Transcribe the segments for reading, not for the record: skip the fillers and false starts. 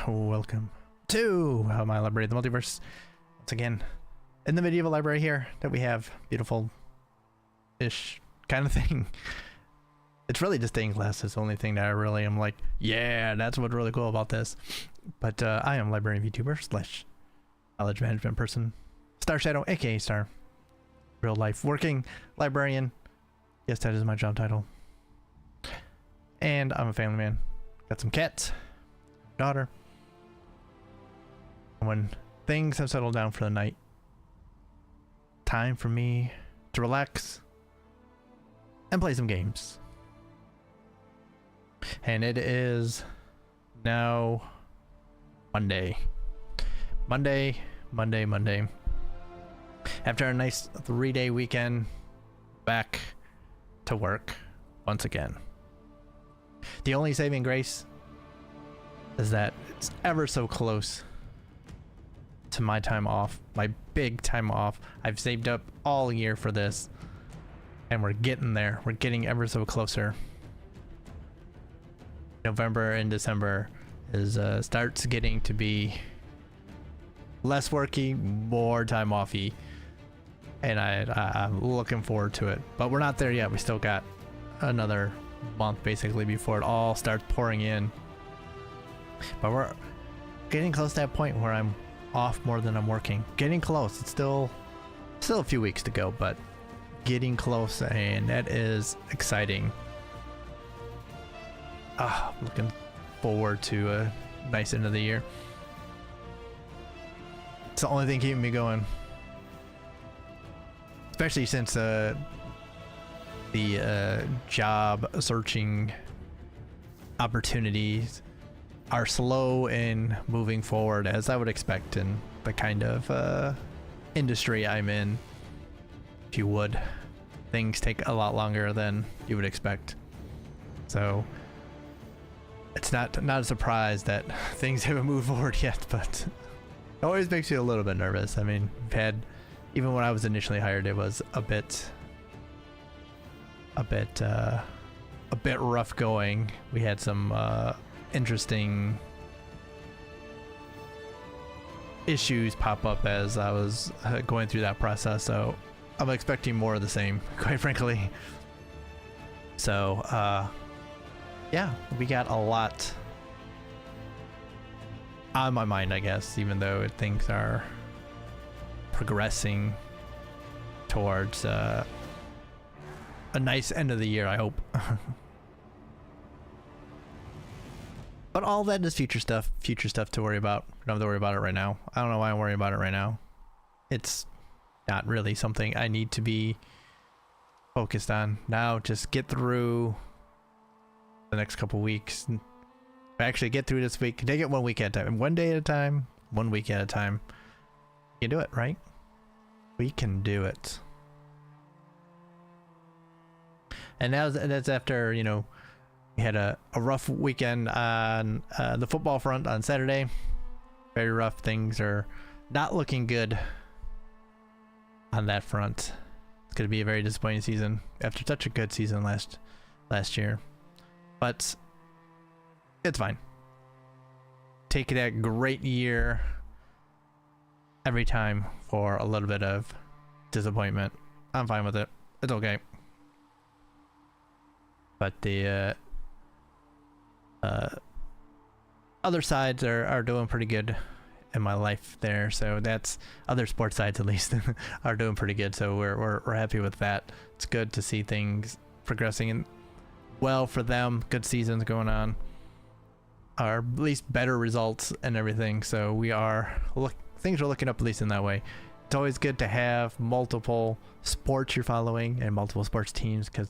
welcome to my library of the multiverse. Once again, in the medieval library here that we have, beautiful-ish kind of thing. It's really just stained glass. It's the only thing that I really am like, yeah, that's what's really cool about this. But I am librarian VTuber slash knowledge management person, Star Shadow, aka Star, real life working librarian. Yes, that is my job title. And I'm a family man. Got some cats, daughter. And when things have settled down for the night, time for me to relax and play some games. And it is now Monday. After a nice 3-day weekend, back to work once again. The only saving grace is that it's ever so close to my time off, my big time off. I've saved up all year for this, and we're getting there. We're getting ever so closer. November and December is starts getting to be less worky, more time offy, and I'm looking forward to it. But we're not there yet. We still got another month basically before it all starts pouring in. But we're getting close to that point where I'm off more than I'm working. Getting close. It's still a few weeks to go, but getting close, and that is exciting. Looking forward to a nice end of the year. It's the only thing keeping me going, especially since the job searching opportunities are slow in moving forward, as I would expect in the kind of industry I'm in. If you would, things take a lot longer than you would expect. So it's not a surprise that things haven't moved forward yet, but it always makes you a little bit nervous. I mean, I've had, even when I was initially hired, it was a bit rough going. We had some interesting issues pop up as I was going through that process, so I'm expecting more of the same, quite frankly. So yeah, we got a lot on my mind, I guess, even though things are progressing towards a nice end of the year, I hope. But all that is future stuff to worry about. I don't have to worry about it right now. I don't know why I'm worrying about it right now. It's not really something I need to be focused on now. Just get through the next couple weeks. Actually get through this week. Take it 1 week at a time. 1 day at a time. 1 week at a time. You can do it, right? We can do it. And now that's after, you know, we had a rough weekend on the football front on Saturday. Very rough. Things are not looking good on that front. It's going to be a very disappointing season after such a good season last year. But it's fine. Take that great year every time for a little bit of disappointment. I'm fine with it. It's okay. But the other sides are doing pretty good in my life there, so that's other sports sides at least are doing pretty good, so we're happy with that. It's good to see things progressing and well for them. Good seasons going on, or at least better results and everything, so things are looking up, at least in that way. It's always good to have multiple sports you're following and multiple sports teams, because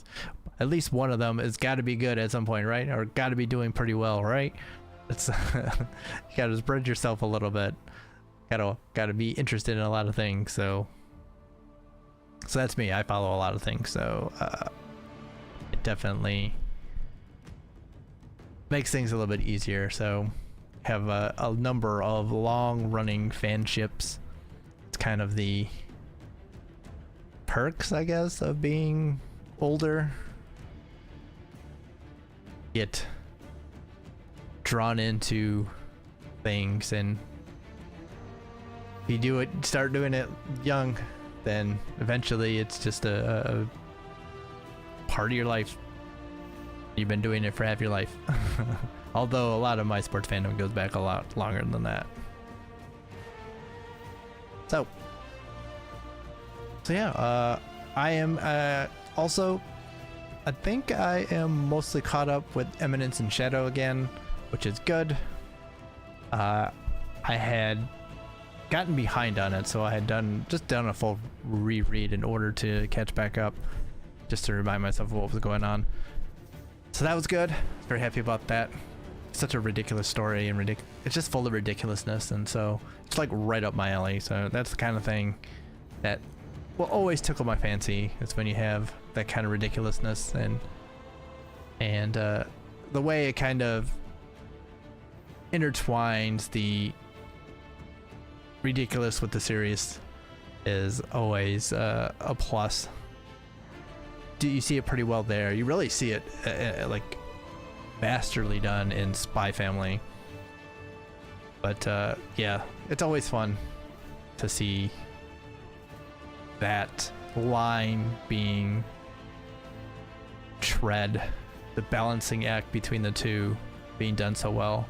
at least one of them has got to be good at some point, right? Or got to be doing pretty well, right? It's you got to spread yourself a little bit. Got to be interested in a lot of things. So that's me. I follow a lot of things. So it definitely makes things a little bit easier. So have a number of long-running fanships. It's kind of the perks, I guess, of being older. Get drawn into things, and if you do it, start doing it young, then eventually it's just a part of your life. You've been doing it for half your life. Although a lot of my sports fandom goes back a lot longer than that. So yeah, I am also, I think I am mostly caught up with Eminence and Shadow again, which is good. I had gotten behind on it, so I had done a full reread in order to catch back up, just to remind myself of what was going on. So that was good. Very happy about that. Such a ridiculous story, and it's just full of ridiculousness, and so it's like right up my alley. So that's the kind of thing that will always tickle my fancy. It's when you have that kind of ridiculousness, and the way it kind of intertwines the ridiculous with the serious is always a plus. You see it pretty well there. You really see it like masterly done in Spy Family. But yeah, it's always fun to see that line being tread, the balancing act between the two being done so well.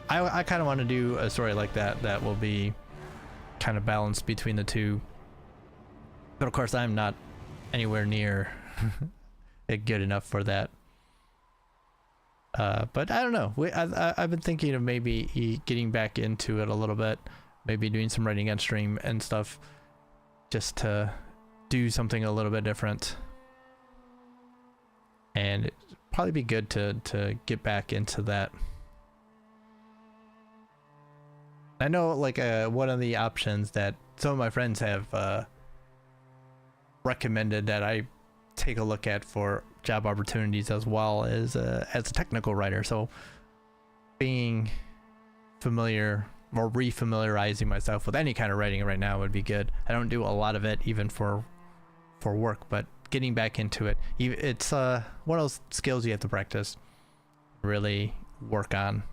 I kind of want to do a story like that will be kind of balanced between the two, but of course I'm not anywhere near good enough for that. But I don't know. I've been thinking of maybe getting back into it a little bit, maybe doing some writing on stream and stuff, just to do something a little bit different. And it'd probably be good to get back into that. I know, like, one of the options that some of my friends have recommended that I take a look at for job opportunities as well is as a technical writer. So being familiar or refamiliarizing myself with any kind of writing right now would be good. I don't do a lot of it even for work, but getting back into it, it's one of those skills you have to practice, really work on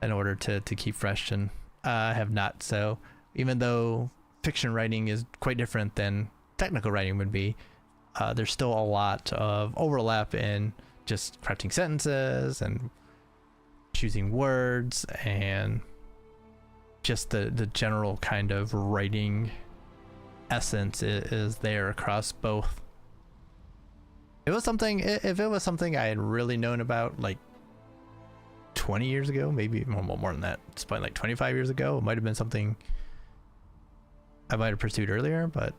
in order to keep fresh, and I have not. So even though fiction writing is quite different than technical writing would be, there's still a lot of overlap in just crafting sentences and choosing words and just the general kind of writing essence is there across both. If it was something I had really known about like 20 years ago, maybe more than that, it's probably like 25 years ago, it might have been something I might have pursued earlier. But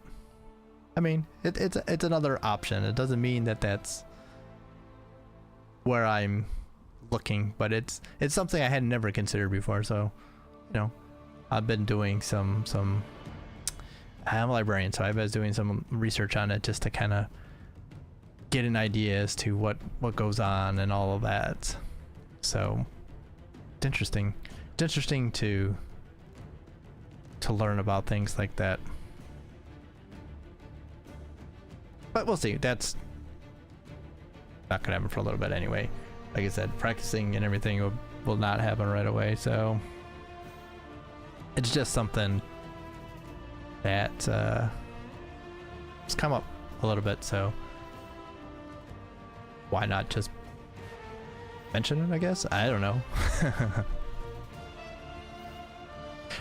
I mean, it's another option. It doesn't mean that that's where I'm looking, but it's something I had never considered before. So, you know, I've been doing some I'm a librarian, so I've been doing some research on it just to kind of get an idea as to what goes on and all of that. So it's interesting. It's interesting to learn about things like that. But we'll see. That's not gonna happen for a little bit anyway. Like I said, practicing and everything will not happen right away. So it's just something that has come up a little bit. So why not just mention it, I guess? I don't know.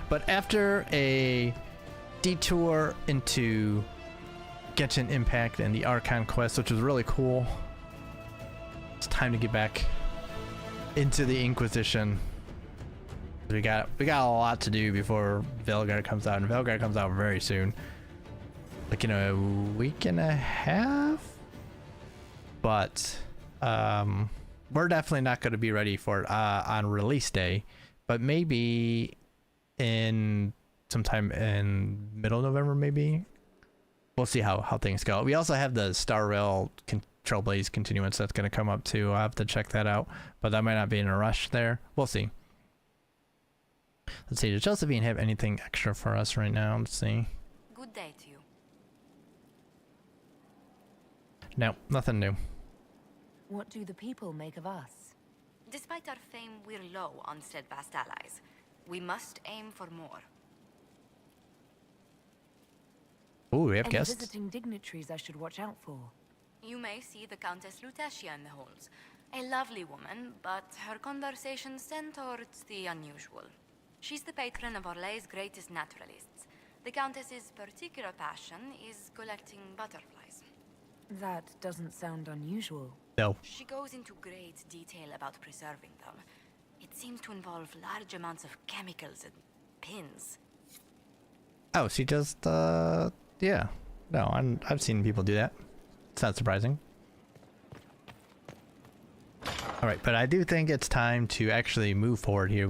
But after a detour into Genshin Impact and the Archon quest, which was really cool, it's time to get back into the Inquisition. We got a lot to do before Veilguard comes out, and Veilguard comes out very soon, like in a week and a half. But we're definitely not going to be ready for it on release day, but maybe in sometime in middle November, maybe. We'll see how things go. We also have the Star Rail Trailblaze continuance that's going to come up too. I'll have to check that out, but that might not be in a rush there. We'll see. Let's see, does Josephine have anything extra for us right now? Let's see. Good day to you. No, nothing new. What do the people make of us? Despite our fame, we're low on steadfast allies. We must aim for more. Ooh, we have Any guests. visiting dignitaries I should watch out for? You may see the Countess Lutetia in the halls. A lovely woman, but her conversations tend towards the unusual. She's the patron of Orlay's greatest naturalists. The Countess's particular passion is collecting butterflies. That doesn't sound unusual. No. She goes into great detail about preserving them. It seems to involve large amounts of chemicals and pins. Oh, she just, yeah. No, I've seen people do that. It's not surprising. All right, but I do think it's time to actually move forward here.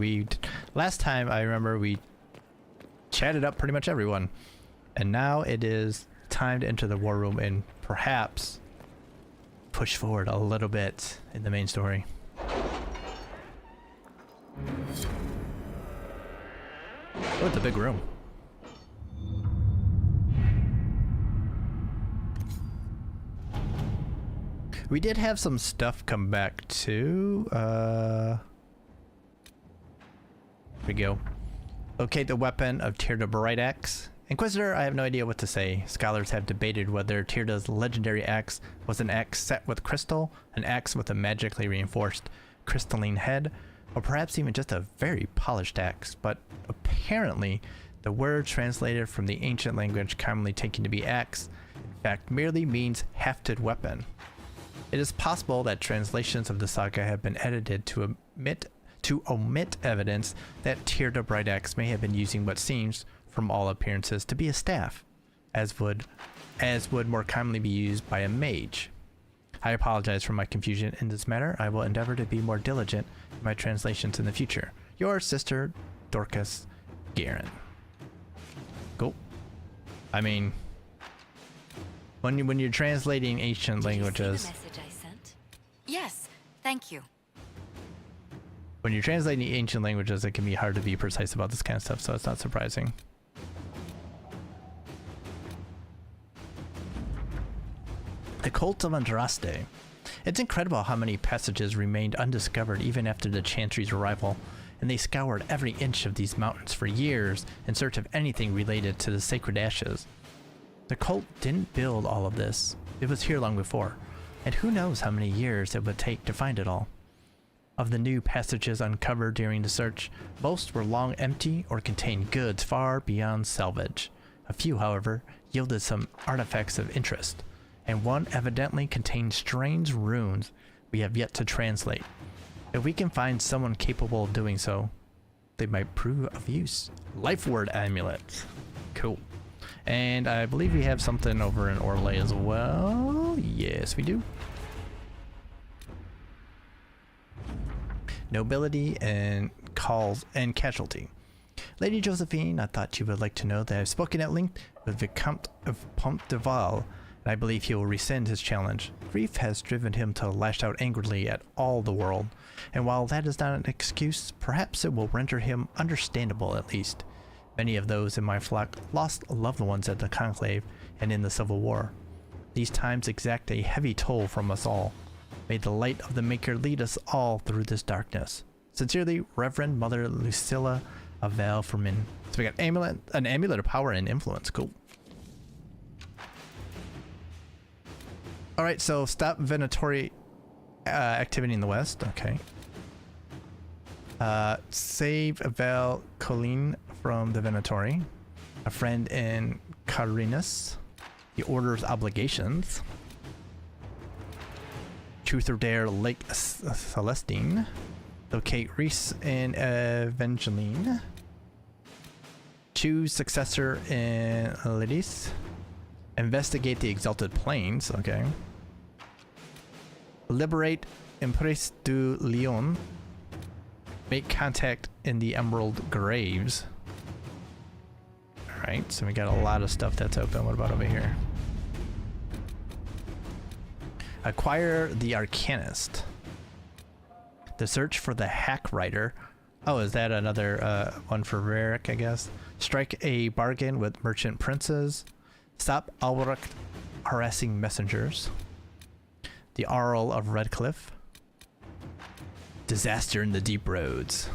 Last time I remember we chatted up pretty much everyone, and now it is time to enter the war room and perhaps push forward a little bit in the main story. Oh, it's a big room. We did have some stuff come back too. Here we go. Locate the weapon of Tyrda Bright Axe. Inquisitor, I have no idea what to say. Scholars have debated whether Tyrda's legendary axe was an axe set with crystal, an axe with a magically reinforced crystalline head, or perhaps even just a very polished axe. But apparently, the word translated from the ancient language commonly taken to be axe, in fact, merely means hafted weapon. It is possible that translations of the saga have been edited to omit evidence that Tyrda Bright Axe may have been using what seems, from all appearances, to be a staff, as would more commonly be used by a mage. I apologize for my confusion in this matter. I will endeavor to be more diligent in my translations in the future. Your sister, Dorcas Guerin. Cool. I mean, when you're translating ancient languages. Did you see the message I sent? Yes, thank you. When you're translating ancient languages, it can be hard to be precise about this kind of stuff, so it's not surprising. The Cult of Andraste. It's incredible how many passages remained undiscovered even after the Chantry's arrival, and they scoured every inch of these mountains for years in search of anything related to the sacred ashes. The cult didn't build all of this. It was here long before, and who knows how many years it would take to find it all. Of the new passages uncovered during the search, most were long empty or contained goods far beyond salvage. A few, however, yielded some artifacts of interest, and one evidently contained strange runes we have yet to translate. If we can find someone capable of doing so, they might prove of use. Life word amulets. Cool. And I believe we have something over in Orlais as well. Yes, we do. Nobility and calls and casualty. Lady Josephine, I thought you would like to know that I've spoken at length with Vicomte of Pont de Val, and I believe he will rescind his challenge. Grief has driven him to lash out angrily at all the world, and while that is not an excuse, perhaps it will render him understandable at least. Many of those in my flock lost loved ones at the Conclave and in the Civil War. These times exact a heavy toll from us all. May the light of the Maker lead us all through this darkness. Sincerely, Reverend Mother Lucilla of Val Fermin. So we got an amulet of power and influence. Cool. Alright, so stop venatory activity in the west. Okay. Save Val Colleen from the Venatori. A friend in Carinus. The Order's obligations. Truth or Dare Lake Celestine. Locate Reese in Evangeline. Choose successor in Lydis. Investigate the Exalted Plains. Okay. Liberate Empress du Lion. Make contact in the Emerald Graves. Alright, so we got a lot of stuff that's open. What about over here? Acquire the Arcanist. The search for the Hack Rider. Oh, is that another one for Varric, I guess? Strike a bargain with merchant princes. Stop Albrecht harassing messengers. The Arl of Redcliffe. Disaster in the Deep Roads.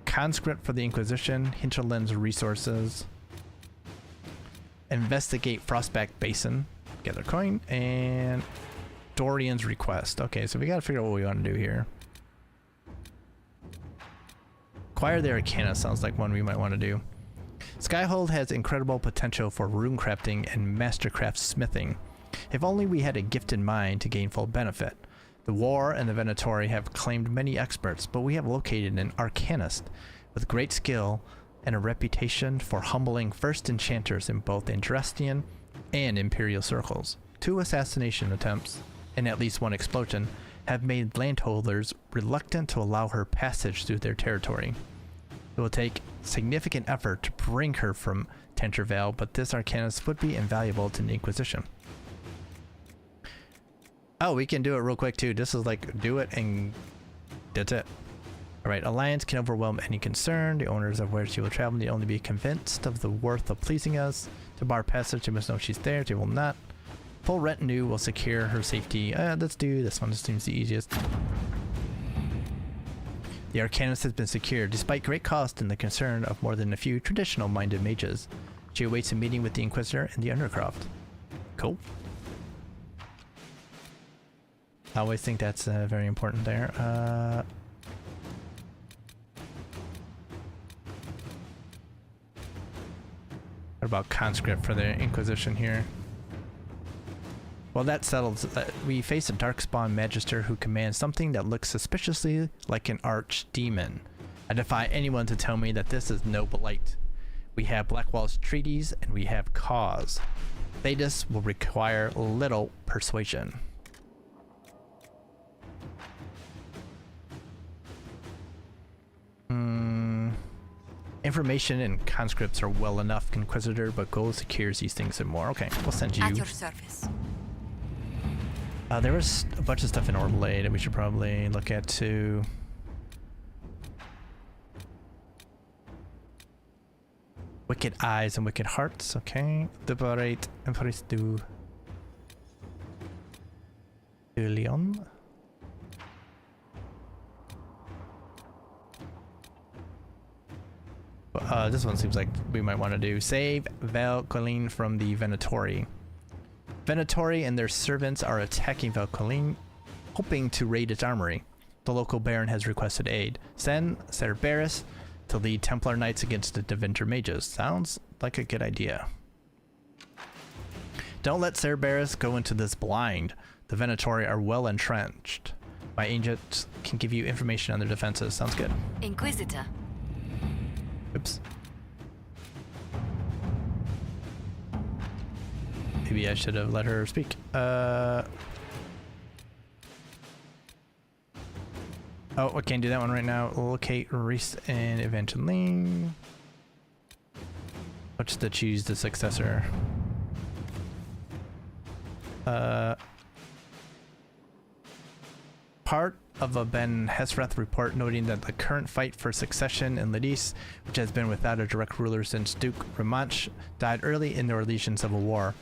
Conscript for the Inquisition. Hinterland's resources. Investigate Frostback Basin. Gather coin. And Dorian's request. Okay, so we gotta figure out what we want to do here. Acquire the Arcana sounds like one we might want to do. Skyhold has incredible potential for rune crafting and mastercraft smithing. If only we had a gift in mind to gain full benefit. The War and the Venatori have claimed many experts, but we have located an arcanist with great skill and a reputation for humbling first enchanters in both Andrastian and Imperial circles. 2 assassination attempts, and at least 1 explosion, have made landholders reluctant to allow her passage through their territory. It will take significant effort to bring her from Tentervale, but this arcanist would be invaluable to the Inquisition. Oh, we can do it real quick too. This is like, do it and that's it. Alright, Alliance can overwhelm any concern. The owners of where she will travel need only be convinced of the worth of pleasing us. To bar passage, they must know she's there. They will not. Full retinue will secure her safety. Let's do this one. This seems the easiest. The Arcanist has been secured, despite great cost and the concern of more than a few traditional-minded mages. She awaits a meeting with the Inquisitor in the Undercroft. Cool. I always think that's very important there. What about conscript for the Inquisition here? Well, that settles. We face a Darkspawn Magister who commands something that looks suspiciously like an archdemon. I defy anyone to tell me that this is no blight. We have Blackwall's treaties and we have cause. Thetis will require little persuasion. Information and conscripts are well enough, Inquisitor, but gold secures these things and more. Okay, we'll send you. At your service. There was a bunch of stuff in Orlais that we should probably look at too. Wicked Eyes and Wicked Hearts, okay. Liberate Empress du Leon. This one seems like we might want to do. Save Veilguard from the Venatori. Venatori and their servants are attacking Veilguard, hoping to raid its armory. The local baron has requested aid. Send Cerberus to lead Templar Knights against the Deventer mages. Sounds like a good idea. Don't let Cerberus go into this blind. The Venatori are well entrenched. My agents can give you information on their defenses. Sounds good. Inquisitor. Oops. Maybe I should have let her speak. Oh, I can't do that one right now. Locate Reese and Evangeline. What's the choose the successor? Part of a Ben Hesrath report noting that the current fight for succession in Ladis, which has been without a direct ruler since Duke Ramanch died early in the Orlesian Civil War.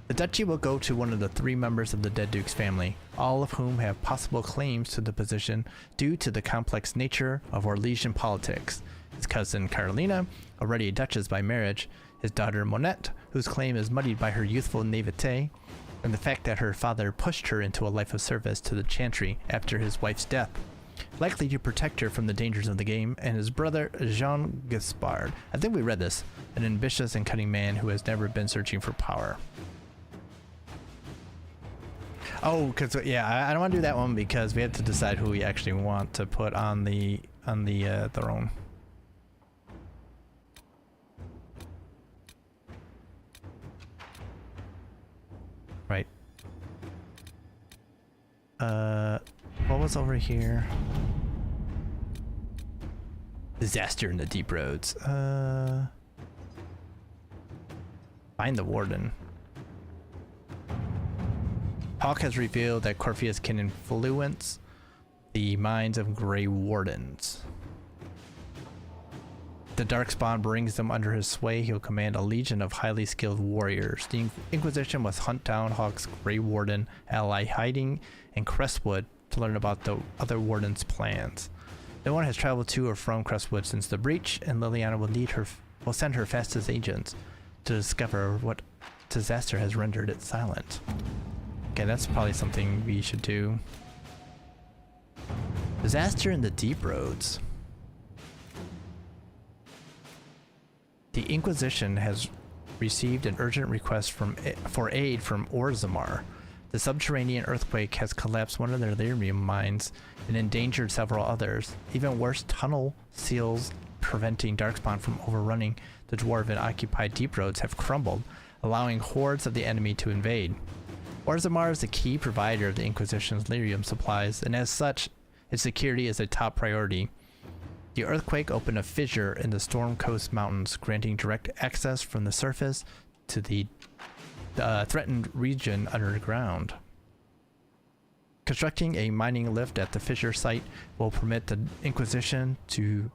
The duchy will go to one of the 3 members of the dead Duke's family, all of whom have possible claims to the position due to the complex nature of Orlesian politics. His cousin Carolina, already a duchess by marriage, his daughter Monette, whose claim is muddied by her youthful naivete, and the fact that her father pushed her into a life of service to the Chantry after his wife's death, likely to protect her from the dangers of the game, and his brother Jean Gaspard. I think we read this, an ambitious and cunning man who has never been searching for power. Oh, because yeah, I don't want to do that one because we have to decide who we actually want to put on the throne. Right. What was over here? Disaster in the Deep Roads. Find the Warden. Hawk has revealed that Corpheus can influence the minds of Grey Wardens. The Darkspawn brings them under his sway. He'll command a legion of highly skilled warriors. The Inquisition must hunt down Hawk's Grey Warden ally hiding in Crestwood to learn about the other Warden's plans. No one has traveled to or from Crestwood since the breach, and Liliana will send her fastest agents to discover what disaster has rendered it silent. Okay, that's probably something we should do. Disaster in the Deep Roads. The Inquisition has received an urgent request for aid from Orzammar. The subterranean earthquake has collapsed one of their lyrium mines and endangered several others. Even worse, tunnel seals preventing Darkspawn from overrunning the Dwarven-occupied Deep Roads have crumbled, allowing hordes of the enemy to invade. Orzammar is the key provider of the Inquisition's lyrium supplies, and as such, its security is a top priority. The earthquake opened a fissure in the Storm Coast Mountains, granting direct access from the surface to the threatened region underground. Constructing a mining lift at the fissure site will permit the Inquisition to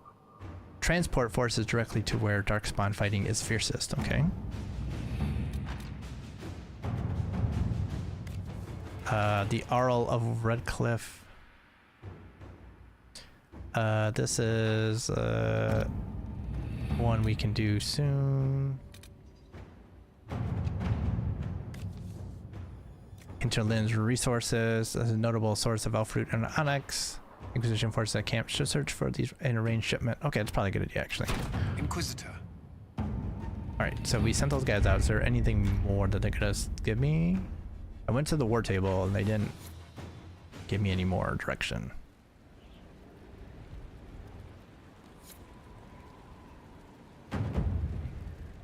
transport forces directly to where Darkspawn fighting is fiercest. Okay. The Arl of Redcliffe. This is one we can do soon. Interlin's resources as a notable source of Elfroot and Onyx. Inquisition forces that camp should search for these in a ranged shipment. Okay, that's probably a good idea, actually. Inquisitor. Alright, so we sent those guys out. Is there anything more that they're gonna give me? I went to the war table and they didn't give me any more direction.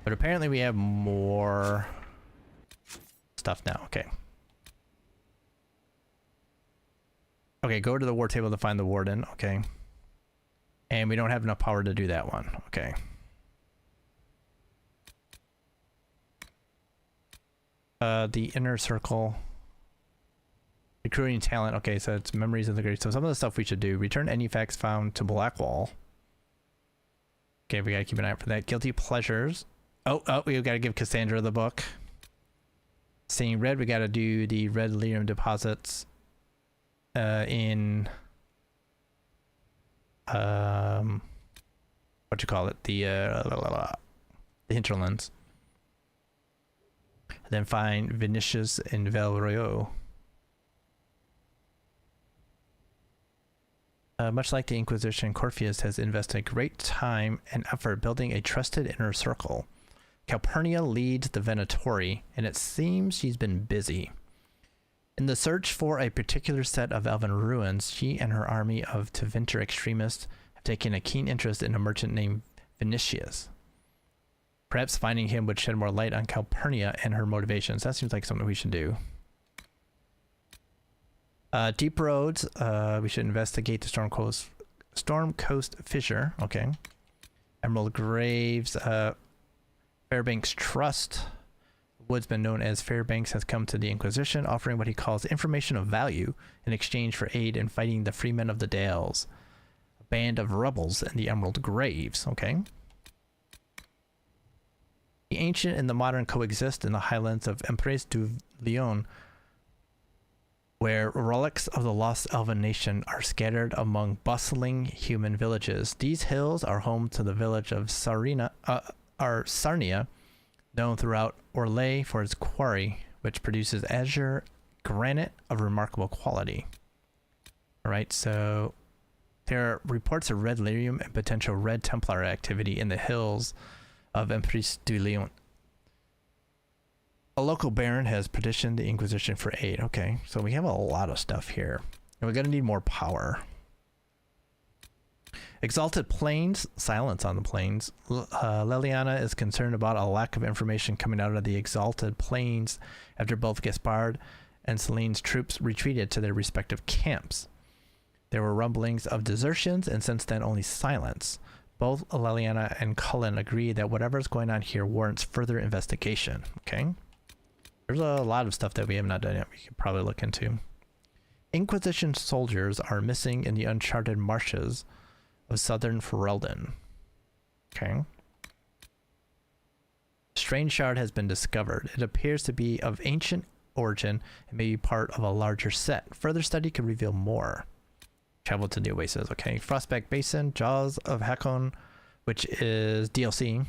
But apparently we have more stuff now. Okay. Okay, go to the war table to find the warden. Okay. And we don't have enough power to do that one. Okay. The inner circle. Recruiting talent. Okay, so it's memories of the great. So some of the stuff we should do. Return any facts found to Blackwall. Okay, we gotta keep an eye out for that. Guilty pleasures. Oh, we gotta give Cassandra the book. Seeing red, we gotta do the red lyrium deposits in what you call it, the hinterlands. Then find Vinicius in Velroyo. Much like the Inquisition, Corpheus has invested great time and effort building a trusted inner circle. Calpurnia leads the Venatori, and it seems she's been busy. In the search for a particular set of elven ruins, she and her army of Tevinter extremists have taken a keen interest in a merchant named Vinicius. Perhaps finding him would shed more light on Calpurnia and her motivations. That seems like something we should do. Deep Roads, we should investigate the Storm Coast Fissure. Okay. Emerald Graves, Fairbanks Trust. The woodsman known as Fairbanks has come to the Inquisition, offering what he calls information of value in exchange for aid in fighting the Freemen of the Dales, a band of rebels in the Emerald Graves. Okay. The ancient and the modern coexist in the highlands of Empress du Lion, where relics of the lost elven nation are scattered among bustling human villages. These hills are home to the village of Sarnia, known throughout Orlais for its quarry, which produces azure granite of remarkable quality. Alright, so there are reports of red lyrium and potential red Templar activity in the hills of Empress du Lion. A local baron has petitioned the Inquisition for aid. Okay, so we have a lot of stuff here. And we're going to need more power. Exalted Plains. Silence on the plains. Liliana is concerned about a lack of information coming out of the Exalted Plains after both Gaspard and Celine's troops retreated to their respective camps. There were rumblings of desertions and since then only silence. Both Liliana and Cullen agree that whatever's going on here warrants further investigation. Okay. There's a lot of stuff that we have not done yet we could probably look into. Inquisition soldiers are missing in the uncharted marshes of southern Ferelden. Okay. Strange shard has been discovered. It appears to be of ancient origin and may be part of a larger set. Further study could reveal more. Travel to the Oasis. Okay, Frostback Basin, Jaws of Hakon, which is DLC.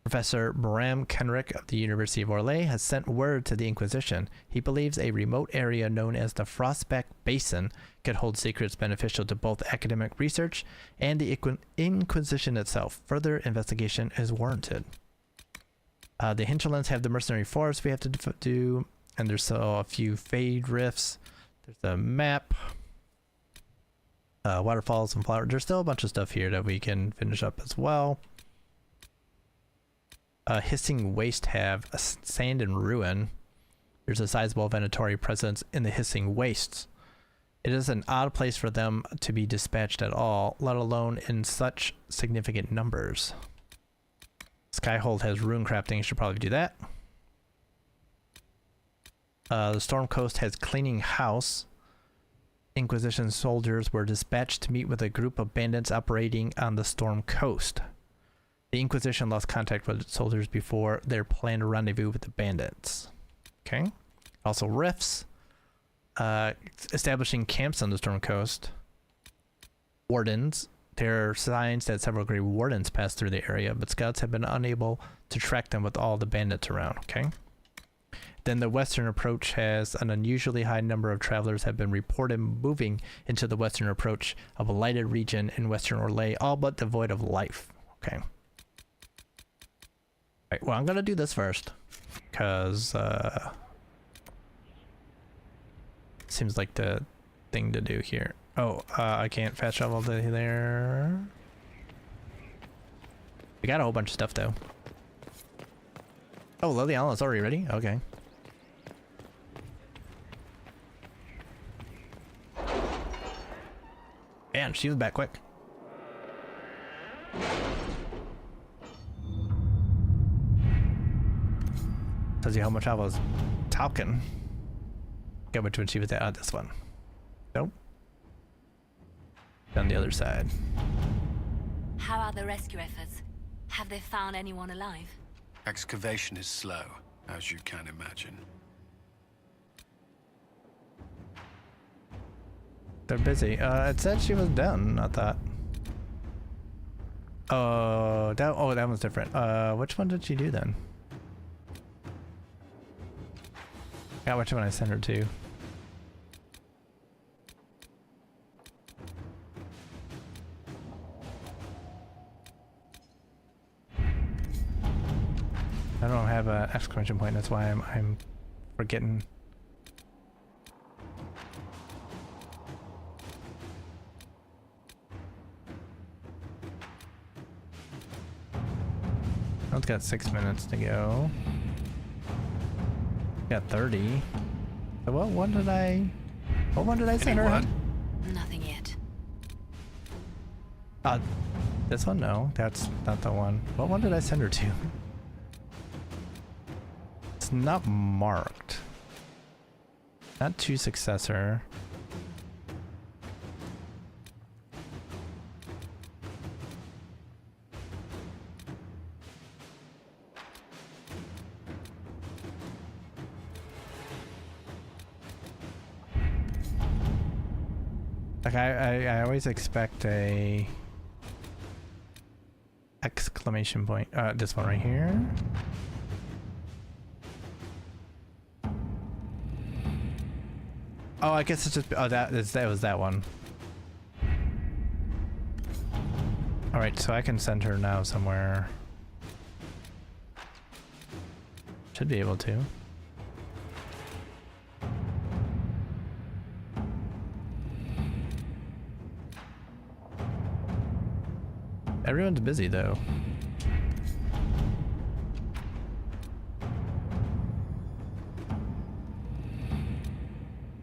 Professor Bram Kenrick of the University of Orlais has sent word to the Inquisition. He believes a remote area known as the Frostback Basin could hold secrets beneficial to both academic research and the Inquisition itself. Further investigation is warranted. The hinterlands have the mercenary forest we have to do, and there's a few fade rifts. There's a map. Waterfalls and flowers. There's still a bunch of stuff here that we can finish up as well. Hissing Waste have a sand and ruin. There's a sizable Venatori presence in the Hissing Wastes. It is an odd place for them to be dispatched at all, let alone in such significant numbers. Skyhold has rune crafting, should probably do that. The Storm Coast has Cleaning House. Inquisition soldiers were dispatched to meet with a group of bandits operating on the Storm Coast. The Inquisition lost contact with soldiers before their planned rendezvous with the bandits. Okay. Also rifts. Establishing camps on the Storm Coast. Wardens. There are signs that several great wardens passed through the area, but scouts have been unable to track them with all the bandits around. Okay. Then the western approach has an unusually high number of travelers have been reported moving into the western approach of a lighted region in western Orlais, all but devoid of life. Okay. Right, well, I'm gonna do this first, because seems like the thing to do here. Oh, I can't fast travel to there. We got a whole bunch of stuff though. Oh, Lily Allen's already ready? Okay. Man, she was back quick. Tells you how much I was talking. Get which one she was at. This one. Nope. Down the other side. How are the rescue efforts? Have they found anyone alive? Excavation is slow, as you can imagine. They're busy. It said she was done, I thought. Oh, that one's different. Which one did she do then? Yeah, which one I sent her to. I don't have an exclamation point, that's why I'm forgetting. It's got 6 minutes to go. Got 30. So what one did I send her? Nothing yet. This one? No, that's not the one. What one did I send her to? It's not marked. Not to successor. Like I always expect a exclamation point. This one right here. Oh, I guess it's just that was that one. All right, so I can send her now somewhere. Should be able to. Everyone's busy though.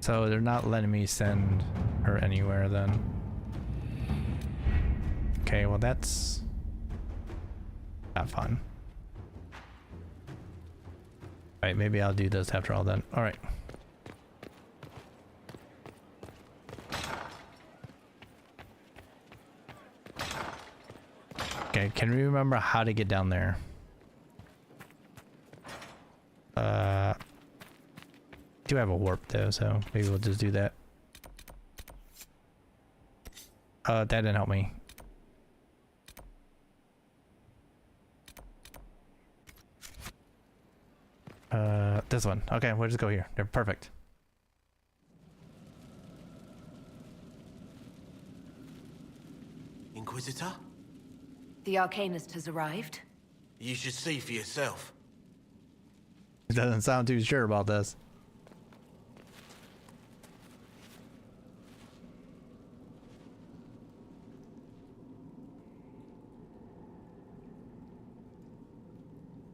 So they're not letting me send her anywhere then. Okay, well that's not fun. Alright, maybe I'll do this after all then. Alright. Okay, can we remember how to get down there? do have a warp though, so maybe we'll just do that. That didn't help me. This one. Okay, we'll just go here. They're perfect. Inquisitor? The Arcanist has arrived. You should see for yourself. He doesn't sound too sure about this.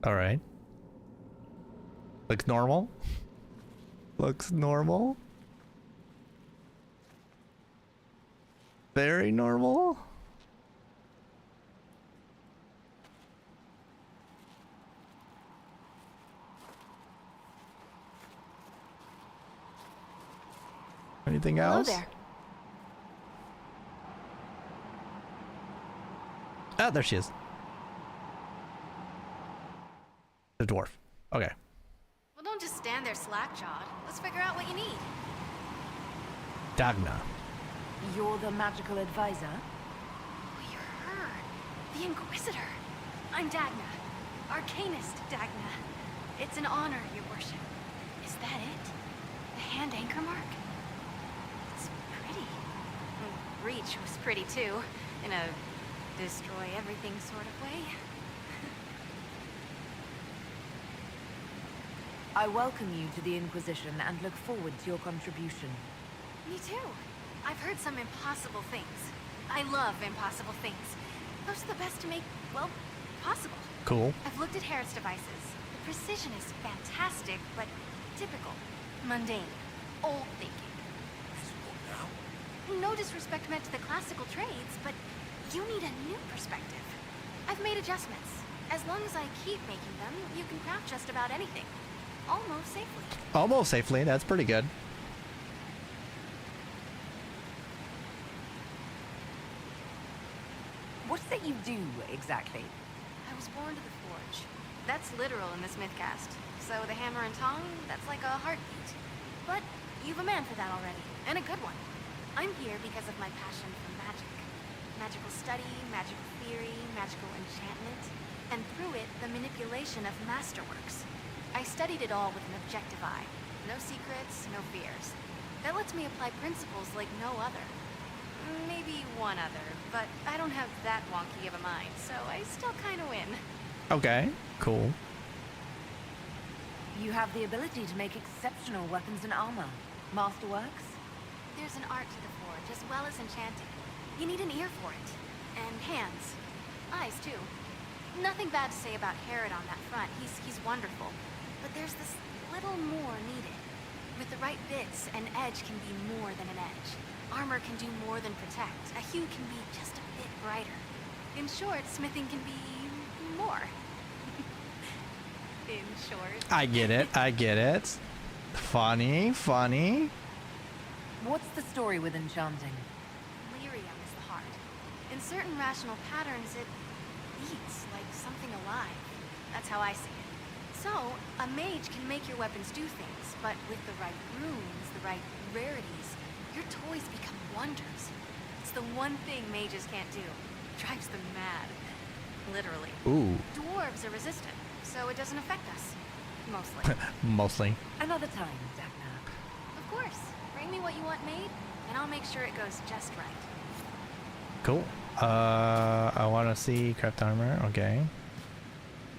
All right. Looks normal. Looks normal. Very normal. Anything else? Hello there. Oh, there she is. The dwarf. Okay. Well, don't just stand there slack-jawed. Let's figure out what you need. Dagna. You're the magical advisor? Oh, you're her. The Inquisitor. I'm Dagna. Arcanist Dagna. It's an honor, your worship. Is that it? The hand anchor mark? It's pretty. Reach was pretty too, in a destroy everything sort of way. I welcome you to the Inquisition and look forward to your contribution. Me too. I've heard some impossible things. I love impossible things. Those are the best to make, well, possible. Cool. I've looked at Harrod's devices. The precision is fantastic, but typical. Mundane. Old thinking. What now? No disrespect meant to the classical trades, but you need a new perspective. I've made adjustments. As long as I keep making them, you can craft just about anything. Almost safely. Almost safely. That's pretty good. What's that you do, exactly? I was born to the forge. That's literal in this mythcast. So the hammer and tongue, that's like a heartbeat. But you've a man for that already, and a good one. I'm here because of my passion for magic. Magical study, magical theory, magical enchantment, and through it, the manipulation of masterworks. I studied it all with an objective eye. No secrets, no fears. That lets me apply principles like no other. Maybe one other, but I don't have that wonky of a mind, so I still kind of win. Okay. Cool. You have the ability to make exceptional weapons and armor. Masterworks? There's an art to the forge, as well as enchanting. You need an ear for it. And hands. Eyes, too. Nothing bad to say about Harrod on that front. He's wonderful. But there's this little more needed. With the right bits, an edge can be more than an edge. Armor can do more than protect. A hue can be just a bit brighter. In short, smithing can be more. In short. I get it. I get it. Funny. Funny. What's the story with enchanting? Lyrium is the heart. In certain rational patterns, it beats like something alive. That's how I see it. So, a mage can make your weapons do things, but with the right runes, the right rarities, your toys become wonders. It's the one thing mages can't do. Drives them mad. Literally. Ooh. Dwarves are resistant, so it doesn't affect us. Mostly. Mostly. Another time, Dagna. Of course. Bring me what you want made, and I'll make sure it goes just right. Cool. I want to see craft armor. Okay.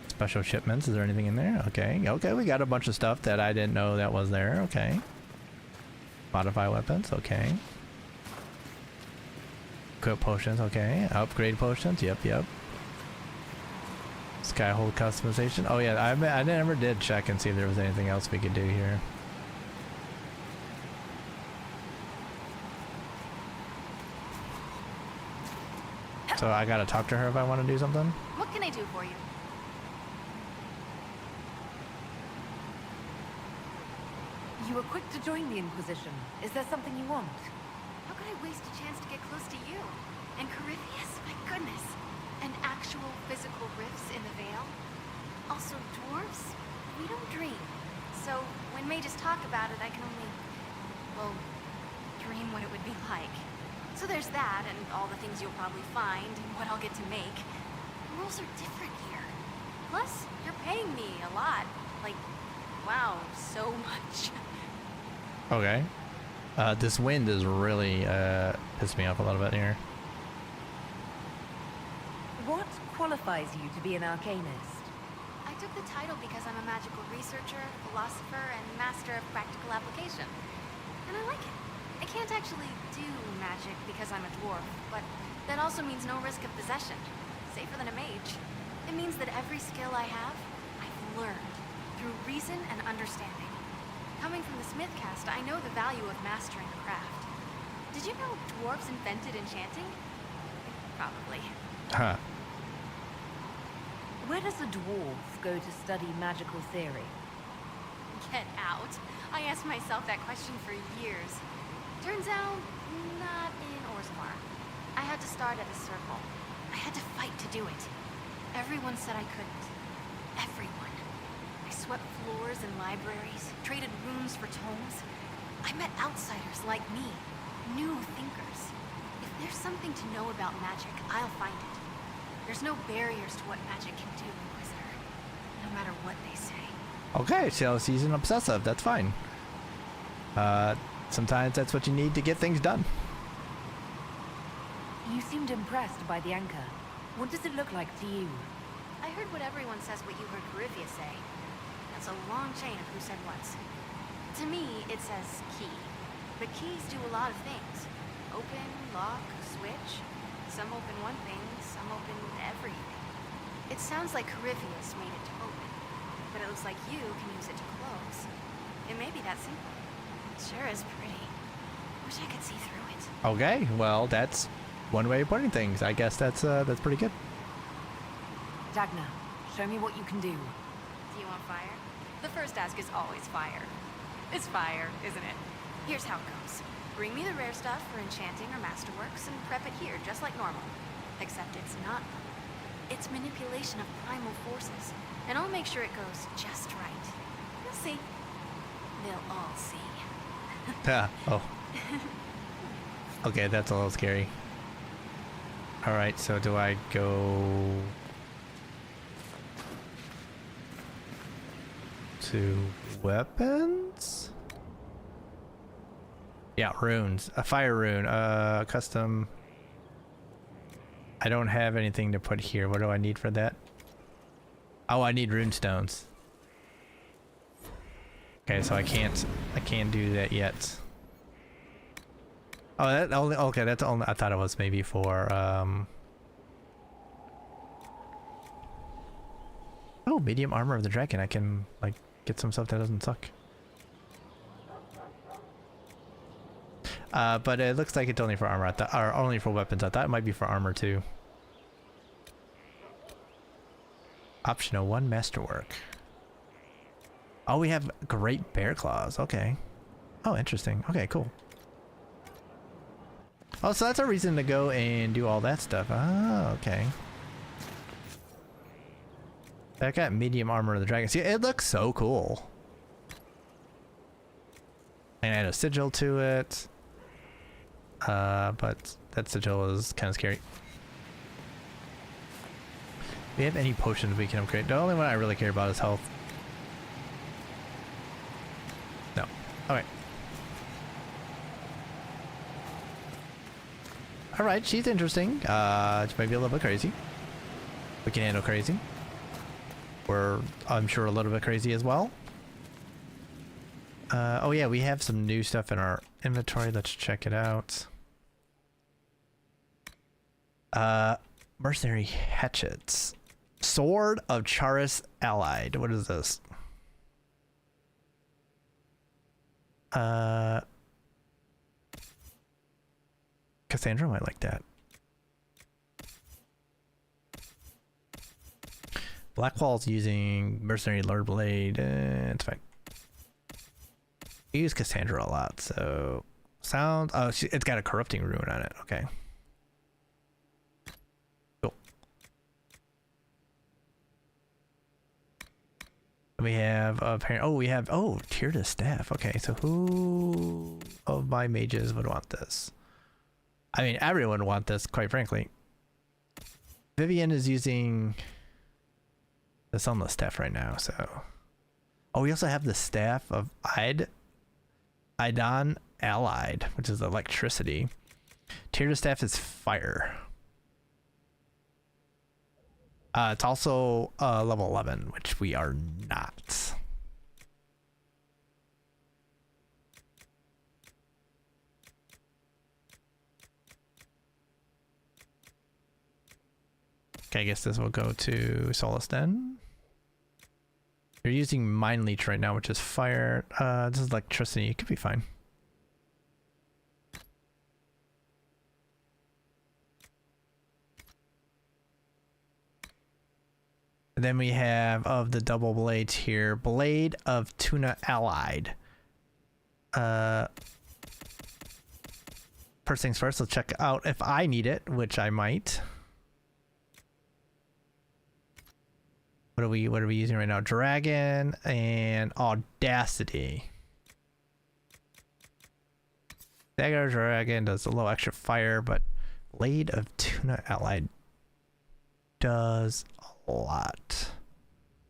Special shipments. Is there anything in there? Okay. Okay, we got a bunch of stuff that I didn't know that was there. Okay. Modify weapons. Okay. Equip potions. Okay. Upgrade potions. Yep. Skyhold customization. Oh yeah, I never did check and see if there was anything else we could do here. So I gotta talk to her if I want to do something? What can I do for you? You were quick to join the Inquisition. Is there something you want? How could I waste a chance to get close to you? And Corypheus? My goodness. And actual physical rifts in the Veil? Also dwarves? We don't dream. So when mages talk about it, I can only, well, dream what it would be like. So there's that, and all the things you'll probably find, and what I'll get to make. The rules are different here. Plus, you're paying me a lot. Like, wow, so much. Okay. This wind is really pissed me off a little bit here. What qualifies you to be an arcanist? I took the title because I'm a magical researcher, philosopher, and master of practical application. And I like it. I can't actually do magic because I'm a dwarf, but that also means no risk of possession. Safer than a mage. It means that every skill I have, I've learned through reason and understanding. Coming from the Smith caste, I know the value of mastering a craft. Did you know dwarves invented enchanting? Probably. Huh. Where does a dwarf go to study magical theory? Get out. I asked myself that question for years. Turns out, not in Orzammar. I had to start at a circle. I had to fight to do it. Everyone said I couldn't. Everyone. I swept floors in libraries, traded rooms for tomes. I met outsiders like me, new thinkers. If there's something to know about magic, I'll find it. There's no barriers to what magic can do, Inquisitor. No matter what they say. Okay, so she's an obsessive. That's fine. Sometimes that's what you need to get things done. You seemed impressed by the anchor. What does it look like to you? I heard what everyone says what you heard Carithia say. That's a long chain of who said what. To me, it says key. But keys do a lot of things. Open, lock, switch. Some open one thing, some open everything. It sounds like Carithius made it to open, but it looks like you can use it to close. It may be that simple. It sure is pretty. Wish I could see through it. Okay, well, that's one way of putting things. I guess that's pretty good. Dagna, show me what you can do. Do you want fire? The first ask is always fire. It's fire, isn't it? Here's how it goes. Bring me the rare stuff for enchanting or masterworks and prep it here just like normal. Except it's not. It's manipulation of primal forces. And I'll make sure it goes just right. You'll see. They'll all see. Yeah. Oh. Okay, that's a little scary. Alright, so do I go to weapons? Yeah, runes. A fire rune. Custom. I don't have anything to put here. What do I need for that? Oh, I need rune stones. Okay, so I can't do that yet. Oh, that only, okay, that's only, I thought it was maybe for, oh, medium armor of the dragon. I can, like, get some stuff that doesn't suck. But it looks like it's only for armor. Or only for weapons. I thought it might be for armor too. Optional 1 masterwork. Oh, we have great bear claws. Okay. Oh, interesting. Okay, cool. Oh, so that's a reason to go and do all that stuff. Oh, okay. I got medium armor of the dragon. See, it looks so cool. And add a sigil to it. But that sigil is kind of scary. Do we have any potions we can upgrade? The only one I really care about is health. No. Alright. Alright, she's interesting. She might be a little bit crazy. We can handle crazy. We're, I'm sure, a little bit crazy as well. Oh yeah, we have some new stuff in our inventory. Let's check it out. Mercenary hatchets. Sword of Charis Allied. What is this? Cassandra might like that. Blackwall's using Mercenary Lord Blade. It's fine. I use Cassandra a lot, so sound. Oh, it's got a corrupting rune on it. Okay. Cool. we have apparently. Oh, we have tier to staff. Okay, so who of my mages would want this? I mean, everyone would want this, quite frankly. Vivian is using this on the staff right now, so. Oh, we also have the staff of Idon Allied, which is electricity. Tier to staff is fire. It's also level 11, which we are not. Okay, I guess this will go to Solus then. You're using Mind Leech right now, which is fire. This is electricity. It could be fine. And then we have of the double blades here, Blade of Tuna Allied. First things first, let's check out if I need it, which I might. What are we using right now? Dragon and Audacity. Dagger Dragon does a little extra fire, but Blade of Tuna Allied does a lot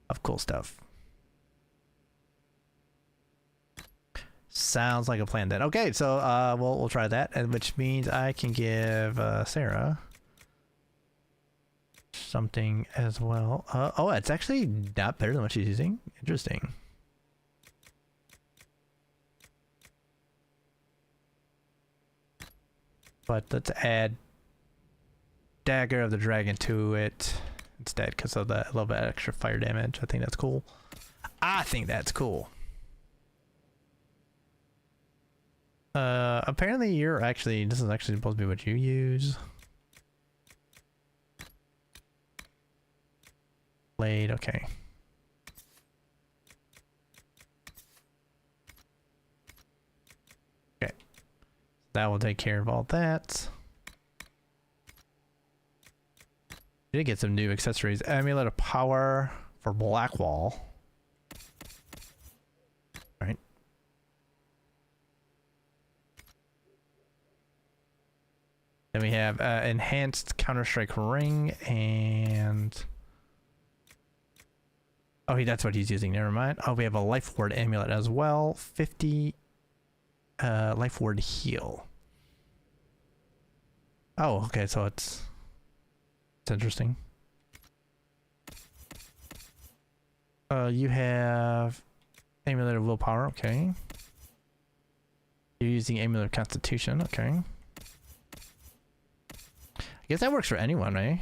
of cool stuff. Sounds like a plan then. Okay, so we'll try that, and which means I can give Sarah something as well. Oh, it's actually not better than what she's using. Interesting. But let's add Dagger of the Dragon to it instead because of that little bit extra fire damage. I think that's cool. I think that's cool. Apparently you're actually, this is actually supposed to be what you use. Blade, okay. Okay. That will take care of all that. Did get some new accessories. Amulet of Power for Blackwall. Right. Then we have enhanced Counter-Strike Ring and... Oh, that's what he's using. Never mind. Oh, we have a Life Ward Amulet as well. 50 Life Ward Heal. Oh, okay. So it's interesting. You have Amulet of Willpower. Okay. You're using Amulet of Constitution. Okay. I guess that works for anyone, right?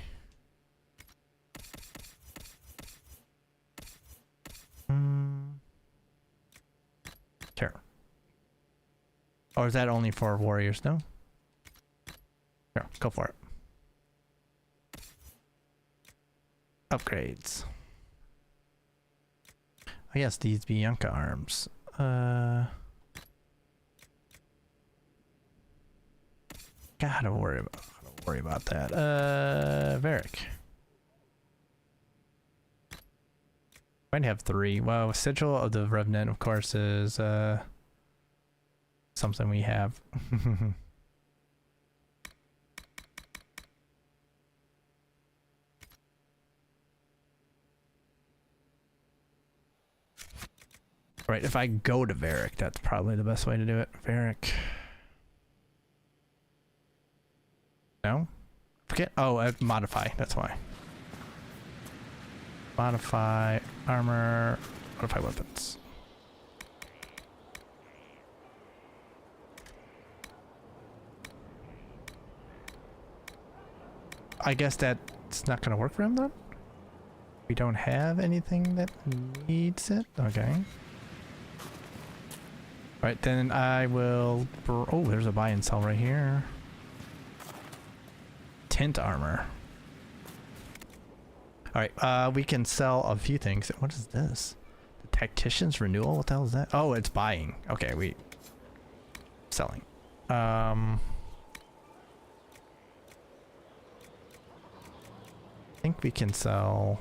Sure. Or is that only for warriors? No? Sure, go for it. Upgrades. Oh yes, these Bianca arms. Gotta worry about that. Varric. Might have 3. Well, Sigil of the Revenant, of course, is something we have. Right, if I go to Varric, that's probably the best way to do it. Varric. No? Forget. Oh, modify. That's why. Modify armor. Modify weapons. I guess that's not going to work for him then? We don't have anything that needs it? Okay. Alright, then I will... Oh, there's a buy and sell right here. Tint armor. Alright, we can sell a few things. What is this? The Tactician's Renewal? What the hell is that? Oh, it's buying. Okay, selling. I think we can sell...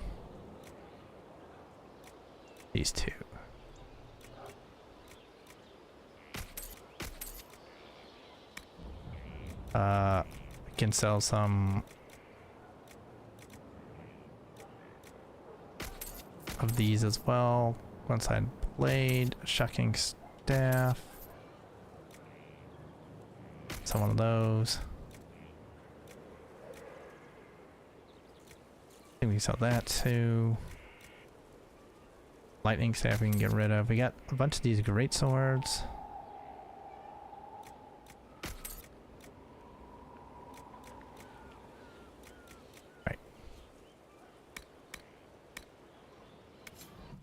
These two. We can sell some of these as well. One-side blade, shocking staff. Some one of those. I think we can sell that too. Lightning staff we can get rid of. We got a bunch of these great swords.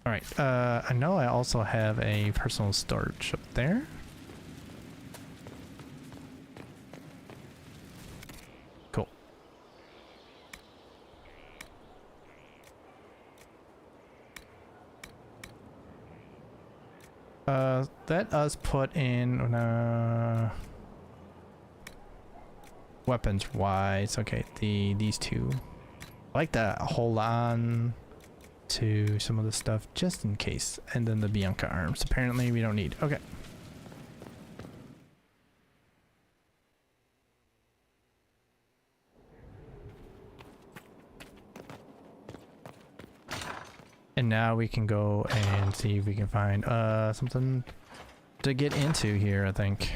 Alright, I know I also have a personal storage up there. Cool. Let us put in, weapons wise, okay, these two. I like to hold on to some of the stuff just in case, and then the Bianca arms apparently we don't need. Okay, and now we can go and see if we can find something to get into here. I think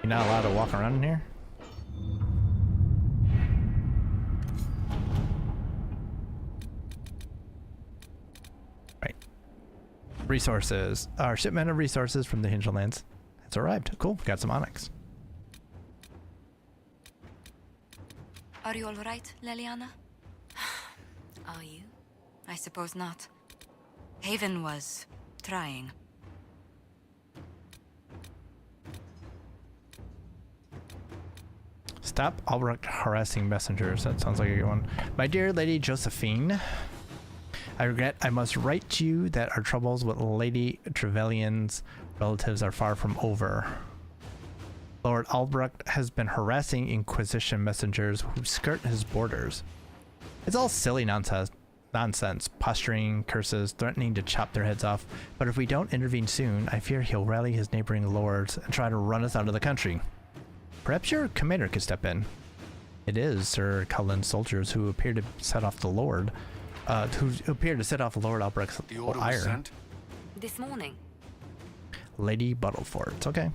you're not allowed to walk around in here. Right. Resources. Our shipment of resources from the Hinterlands has arrived. Cool. Got some onyx. Are you all right, Leliana? Are you? I suppose not. Haven was trying. Stop Albrecht harassing messengers. That sounds like a good one. My dear Lady Josephine, I regret I must write to you that our troubles with Lady Trevelyan's relatives are far from over. Lord Albrecht has been harassing Inquisition messengers who skirt his borders. It's all silly nonsense, posturing, curses, threatening to chop their heads off, but if we don't intervene soon, I fear he'll rally his neighboring lords and try to run us out of the country. Perhaps your commander could step in. It is Sir Cullen's soldiers who appear to set off Lord Albrecht's The order was ire. sent. This morning. Lady Buttlefort. Okay.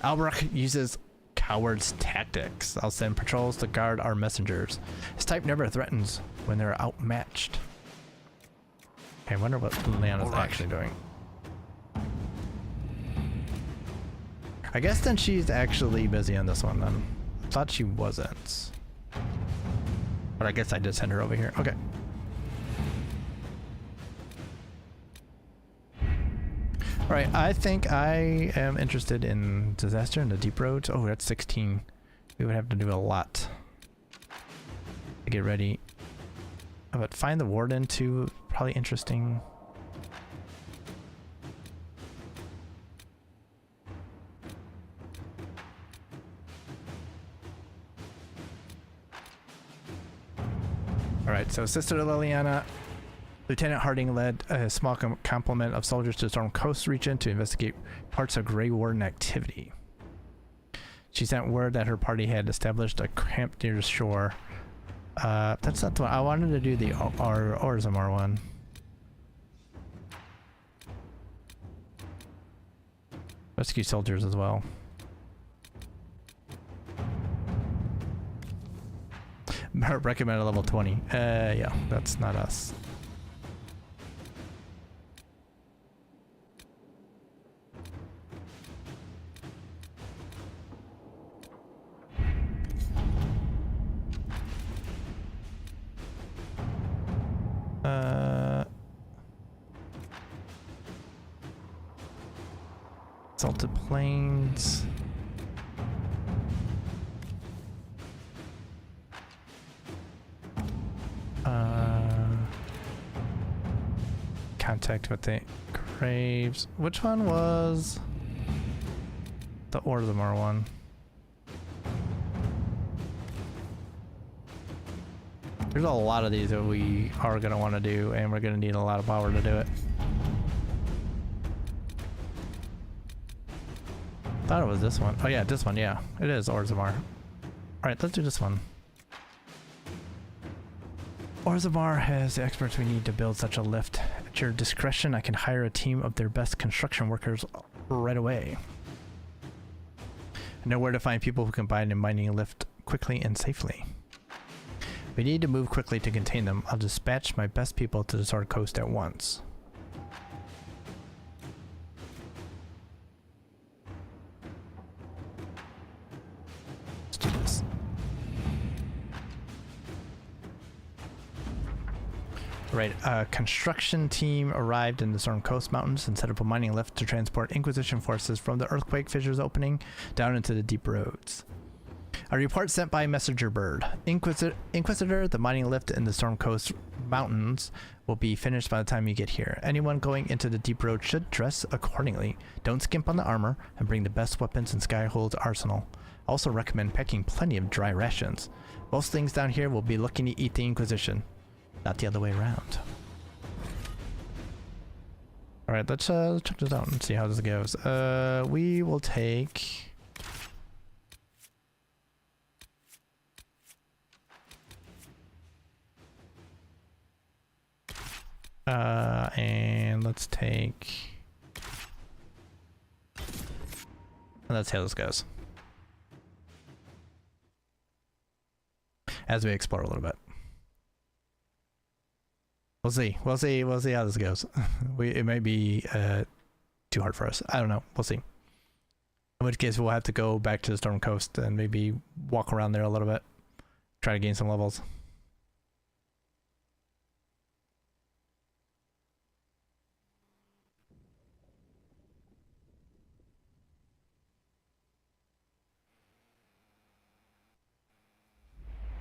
Albrecht uses coward's tactics. I'll send patrols to guard our messengers. His type never threatens when they're outmatched. Okay, I wonder what Leanna's actually doing. I guess then she's actually busy on this one then. I thought she wasn't. But I guess I did send her over here. Okay. Alright, I think I am interested in Disaster and the Deep Roads. Oh, that's 16. We would have to do a lot to get ready. But find the Warden too, probably interesting. Alright, so Sister Liliana, Lieutenant Harding led a small complement of soldiers to Storm Coast region to investigate parts of Grey Warden activity. She sent word that her party had established a camp near the shore. That's not the one. I wanted to do the Orzammar one. Rescue soldiers as well. Recommended level 20. Yeah, that's not us. Salted Plains. Contact with the Graves. Which one was the Orzammar one? There's a lot of these that we are going to want to do, and we're going to need a lot of power to do it. Thought it was this one. Oh yeah, this one, yeah. It is Orzammar. Alright, let's do this one. Orzammar has the experts we need to build such a lift. At your discretion, I can hire a team of their best construction workers right away. I know where to find people who can buy and mining a lift quickly and safely. We need to move quickly to contain them. I'll dispatch my best people to the Sword Coast at once. Let's do this. Right, a construction team arrived in the Storm Coast Mountains and set up a mining lift to transport Inquisition forces from the earthquake fissures opening down into the deep roads. A report sent by Messenger Bird. Inquisitor, the mining lift in the Storm Coast Mountains will be finished by the time you get here. Anyone going into the deep road should dress accordingly. Don't skimp on the armor and bring the best weapons in Skyhold's arsenal. Also recommend packing plenty of dry rations. Most things down here will be looking to eat the Inquisition, not the other way around. Alright, let's check this out and see how this goes. We will take... and let's take... And let's see how this goes. As we explore a little bit. We'll see how this goes. It may be too hard for us. I don't know. We'll see. In which case we'll have to go back to the Storm Coast and maybe walk around there a little bit. Try to gain some levels.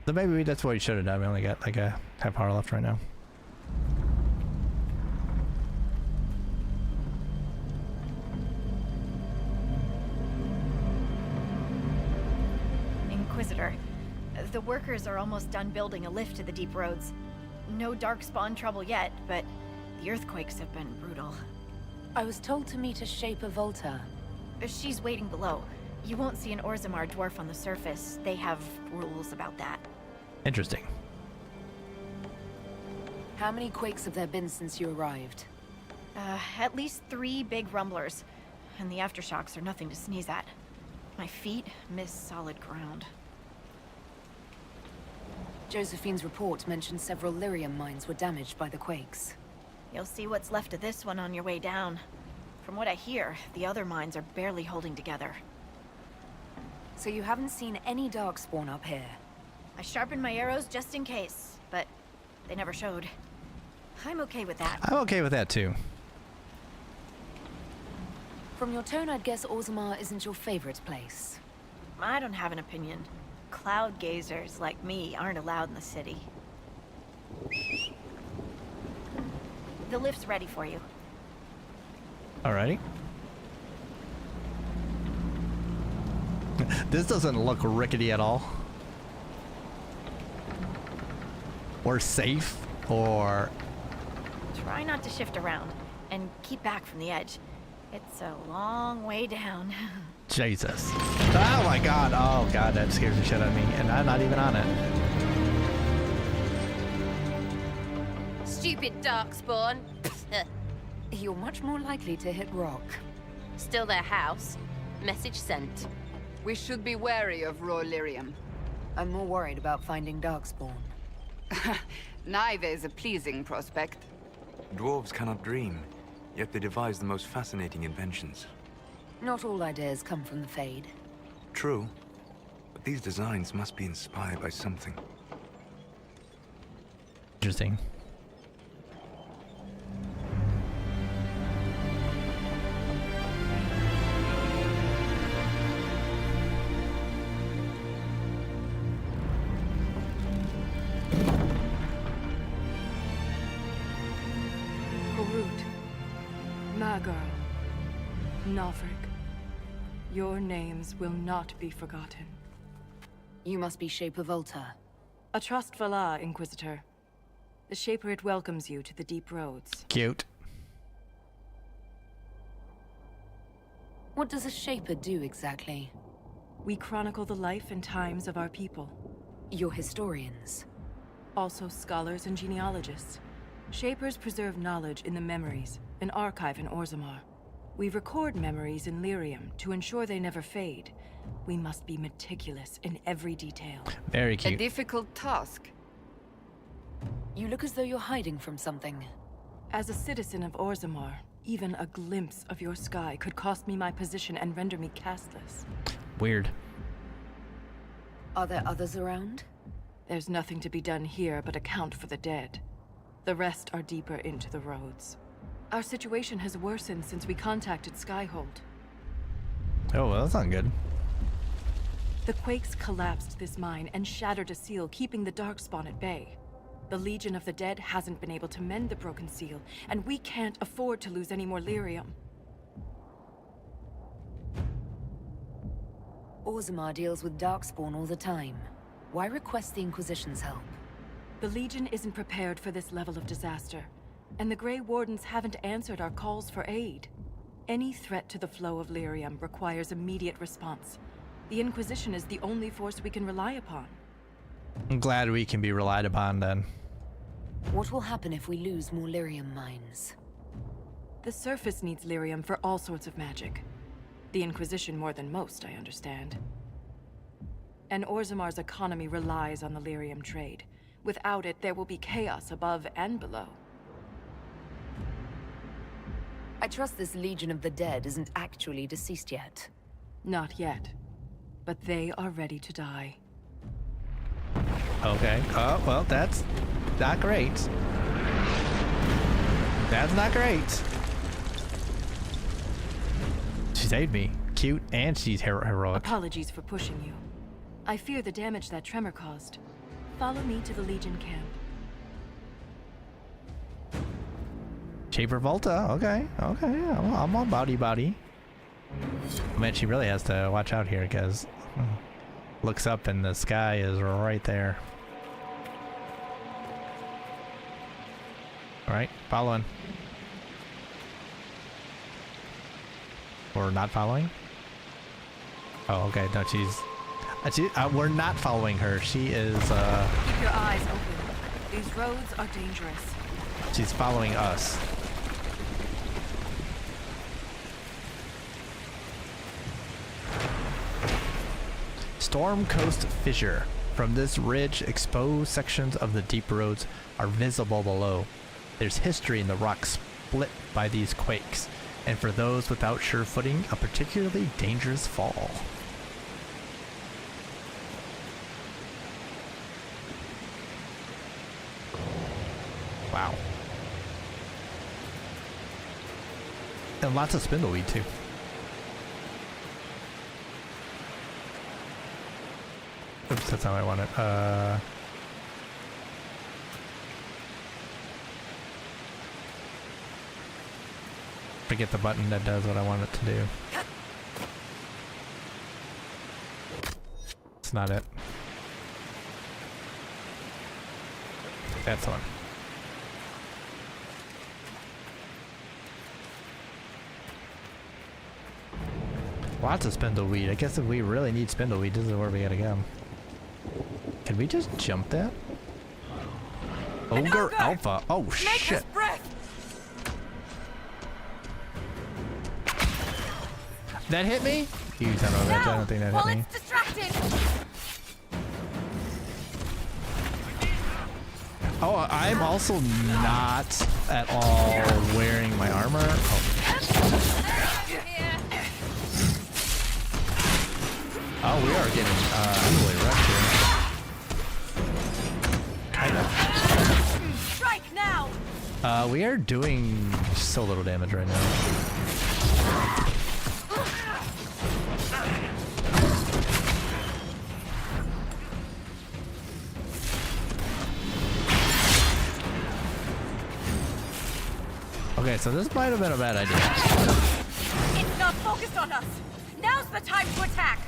So maybe that's what we should have done. We only got like a half hour left right now. Inquisitor, the workers are almost done building a lift to the deep roads. No darkspawn trouble yet, but the earthquakes have been brutal. I was told to meet a Shaper Volta. She's waiting below. You won't see an Orzammar dwarf on the surface. They have rules about that. Interesting. How many quakes have there been since you arrived? At least 3 big rumblers, and the aftershocks are nothing to sneeze at. My feet miss solid ground. Josephine's report mentioned several lyrium mines were damaged by the quakes. You'll see what's left of this one on your way down. From what I hear, the other mines are barely holding together. So you haven't seen any darkspawn up here? I sharpened my arrows just in case, but they never showed. I'm okay with that. I'm okay with that too. From your tone, I'd guess Orzammar isn't your favorite place. I don't have an opinion. Cloud gazers like me aren't allowed in the city. The lift's ready for you. Alrighty. This doesn't look rickety at all. Or safe, or... Try not to shift around, and keep back from the edge. It's a long way down. Jesus. Oh my god, oh god, that scares the shit out of me, and I'm not even on it. Stupid darkspawn. You're much more likely to hit rock. Still their house. Message sent. We should be wary of raw lyrium. I'm more worried about finding darkspawn. Neither is a pleasing prospect. Dwarves cannot dream, yet they devise the most fascinating inventions. Not all ideas come from the Fade. True, but these designs must be inspired by something. Interesting. Nalfric, your names will not be forgotten. You must be Shaper Volta. A trustful Inquisitor. The Shaperate welcomes you to the Deep Roads. Cute. What does a Shaper do exactly? We chronicle the life and times of our people. You're historians. Also scholars and genealogists. Shapers preserve knowledge in the memories, an archive in Orzammar. We record memories in Lyrium to ensure they never fade. We must be meticulous in every detail. Very A cute. difficult task. You look as though you're hiding from something. As a citizen of Orzammar, even a glimpse of your sky could cost me my position and render me castless. Weird. Are there others around? There's nothing to be done here but account for the dead. The rest are deeper into the roads. Our situation has worsened since we contacted Skyhold. Oh, well, that's not good. The quakes collapsed this mine and shattered a seal, keeping the Darkspawn at bay. The Legion of the Dead hasn't been able to mend the broken seal, and we can't afford to lose any more lyrium. Orzammar deals with Darkspawn all the time. Why request the Inquisition's help? The Legion isn't prepared for this level of disaster, and the Grey Wardens haven't answered our calls for aid. Any threat to the flow of lyrium requires immediate response. The Inquisition is the only force we can rely upon. I'm glad we can be relied upon then. What will happen if we lose more lyrium mines? The surface needs lyrium for all sorts of magic. The Inquisition more than most, I understand. And Orzammar's economy relies on the lyrium trade. Without it, there will be chaos above and below. I trust this Legion of the Dead isn't actually deceased yet. Not yet. But they are ready to die. Okay. Oh, well, that's not great. That's not great. She saved me. Cute, and she's heroic. Apologies for pushing you. I fear the damage that tremor caused. Follow me to the Legion camp. Shaper Volta. Okay. Okay. Yeah, I'm on body. Man, she really has to watch out here because looks up and the sky is right there. All right, following. Or not following? Oh, okay. No, we're not following her. She is. Keep your eyes open. These roads are dangerous. She's following us. Storm Coast Fissure. From this ridge, exposed sections of the deep roads are visible below. There's history in the rocks split by these quakes, and for those without sure footing, a particularly dangerous fall. Wow. And lots of spindleweed too. Oops, that's not what I wanted. Forget the button that does what I want it to do. It's not it. That's the one. Lots of spindleweed. I guess if we really need spindleweed, this is where we gotta go. Can we just jump that? Ogre Alpha. Oh shit. That hit me? You son of a bitch, I don't think that hit me. Oh, I'm also not at all wearing my armor. Oh, we are getting heavily wrecked here. Kind of. Strike now. We are doing so little damage right now. Okay, so this might have been a bad idea. It's not focused on us. Now's the time to attack.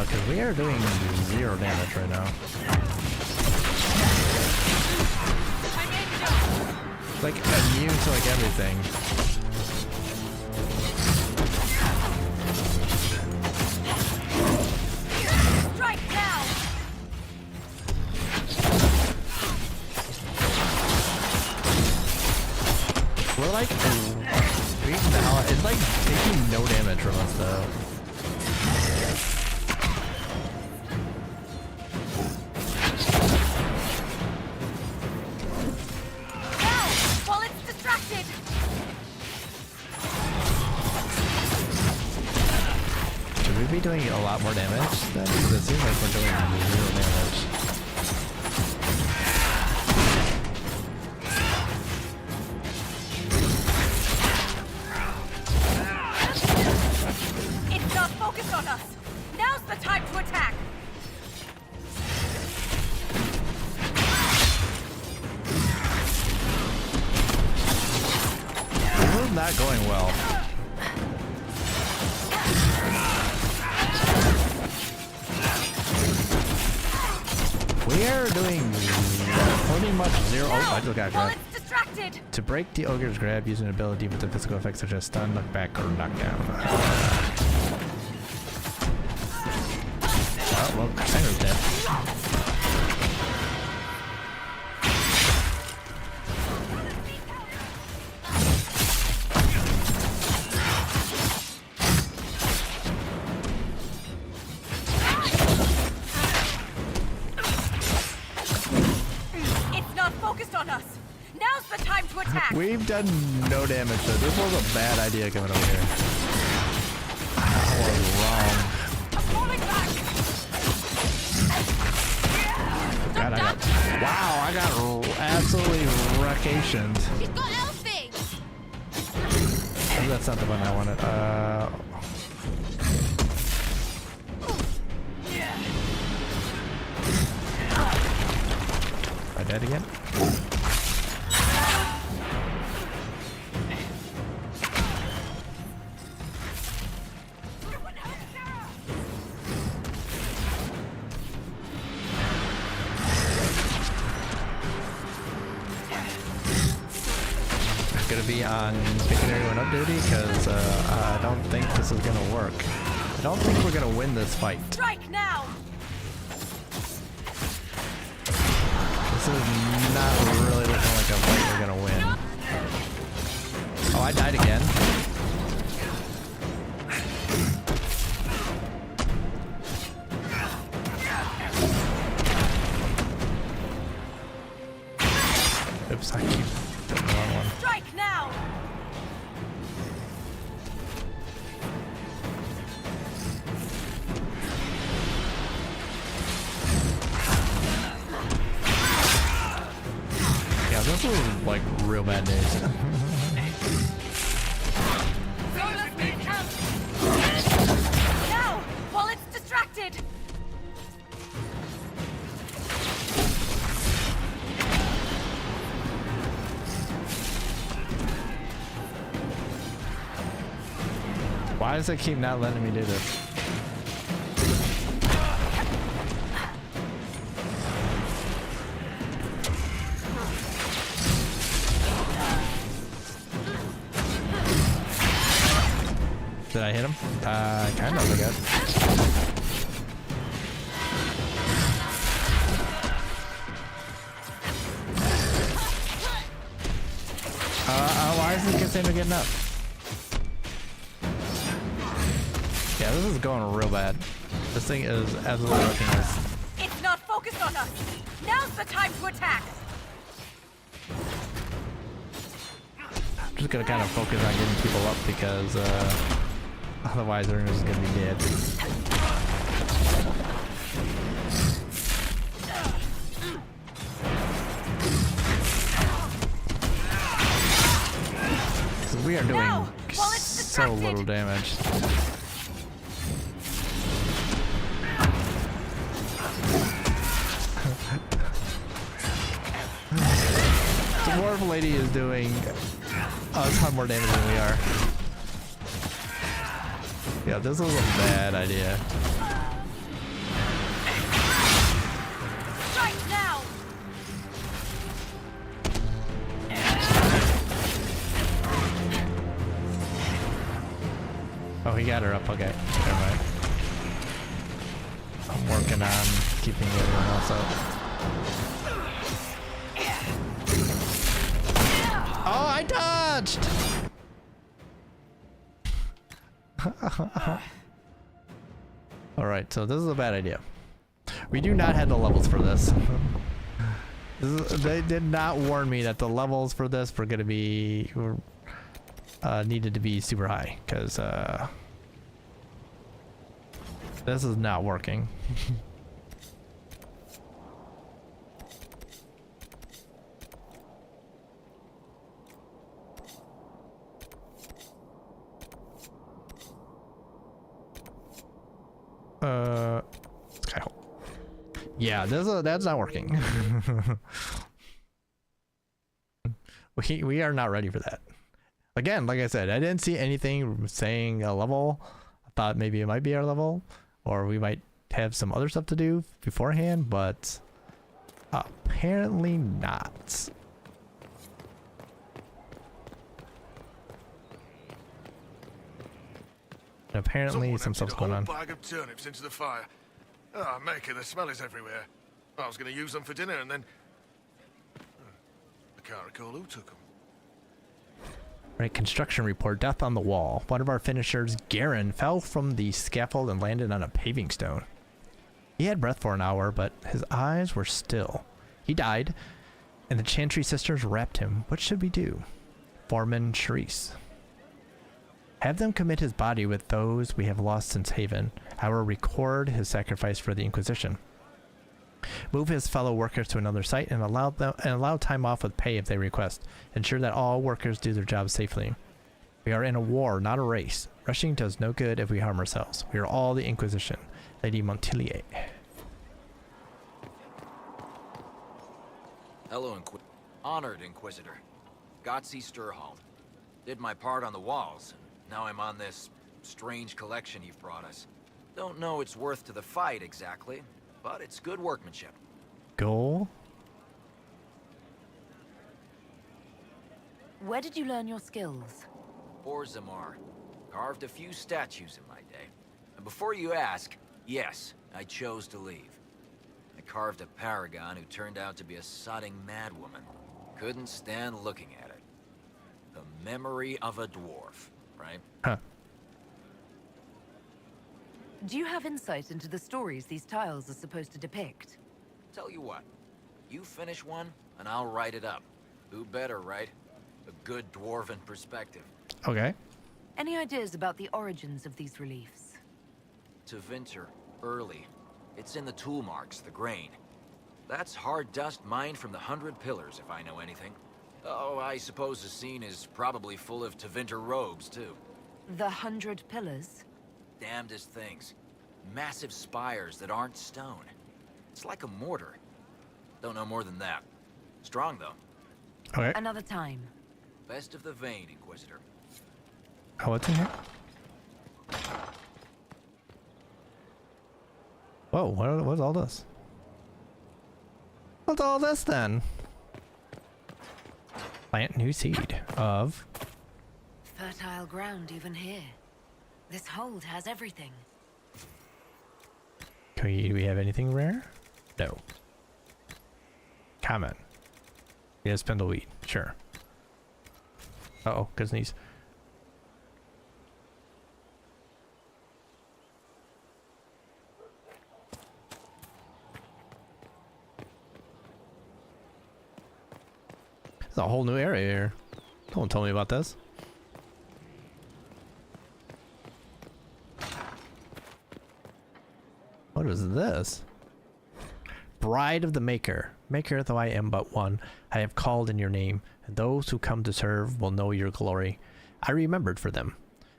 Because we are doing 0 damage right now. Like immune to like everything. Strike now! We're like beating the hell. It's like taking no damage from us though. Be doing a lot more damage then, because it seems like we're doing 0 damage. It's not focused on us. Now's the time to attack. This is not going well. We are doing pretty much 0. Oh, I just got grabbed. Distracted. To break the ogre's grab, use an ability with the physical effects such as stun, knock back, or knockdown. Oh, well, Sanger's dead. We've done no damage, so this was a bad idea coming over here. I was wrong. God, wow, I got absolutely wreckationed. He's got elfing! Oh, that's not the one I wanted. Am I dead again? Gonna be on picking everyone up duty because I don't think this is gonna work. I don't think we're gonna win this fight. Strike now. This is not really looking like a fight we're gonna win. Oh, I died again. Oops, I keep hitting the wrong one. Strike now. Yeah, this was like real bad days. Now, while it's distracted. Why does it keep not letting me do this? Did I hit him? Kind of, I guess. Why is the container getting up? Yeah, this is going real bad. This thing is absolutely wrecking us. It's not focused on us. Now's the time to attack. I'm just gonna kind of focus on getting people up because otherwise they're just gonna be dead. We are doing so little damage. The dwarf lady is doing a ton more damage than we are. Yeah, this was a bad idea. Oh, he got her up. Okay, never mind. I'm working on keeping everyone else up. Oh, I dodged! Alright, so this is a bad idea. We do not have the levels for this. They did not warn me that the levels for this were going to be... needed to be super high, because this is not working. Skyhold. Yeah, that's not working. we are not ready for that. Again, like I said, I didn't see anything saying a level. I thought maybe it might be our level, or we might have some other stuff to do beforehand, but apparently not. And apparently some stuff's going on. Bag of turnips into the fire. Oh, Maker, the smell is everywhere. I was going to use them for dinner and then... I can't recall who took them. Right, construction report, death on the wall. One of our finishers, Garen, fell from the scaffold and landed on a paving stone. He had breath for an hour, but his eyes were still. He died, and the Chantry sisters wrapped him. What should we do? Foreman Charisse. Have them commit his body with those we have lost since Haven. I will record his sacrifice for the Inquisition. Move his fellow workers to another site and allow time off with pay if they request. Ensure that all workers do their jobs safely. We are in a war, not a race. Rushing does no good if we harm ourselves. We are all the Inquisition. Lady Montillier. Hello, Honored Inquisitor. Gotzi Sturhold. Did my part on the walls. Now I'm on this strange collection you've brought us. Don't know its worth to the fight exactly, but it's good workmanship. Goal? Where did you learn your skills? Orzammar. Carved a few statues in my day. And before you ask, yes, I chose to leave. I carved a paragon who turned out to be a sodding madwoman. Couldn't stand looking at it. The memory of a dwarf, right? Huh. Do you have insight into the stories these tiles are supposed to depict? Tell you what, you finish one, and I'll write it up. Who better, right? A good dwarven perspective. Okay. Any ideas about the origins of these reliefs? Tevinter, early. It's in the tool marks, the grain. That's hard dust mined from the 100 Pillars, if I know anything. Oh, I suppose the scene is probably full of Tevinter robes, too. The 100 Pillars? Damnedest things. Massive spires that aren't stone. It's like a mortar. Don't know more than that. Strong, though. Okay. Another time. Best of the vein, Inquisitor. Oh, what's in here? Whoa, what's all this? What's all this then? Plant new seed of... Fertile ground even here. This hold has everything. Do we have anything rare? No. Common. Yes, spindleweed. Sure. Uh-oh, good sneeze. There's a whole new area here. Don't tell me about this. What is this? Bride of the Maker. Maker, though I am but one, I have called in your name, and those who come to serve will know your glory. I remembered for them.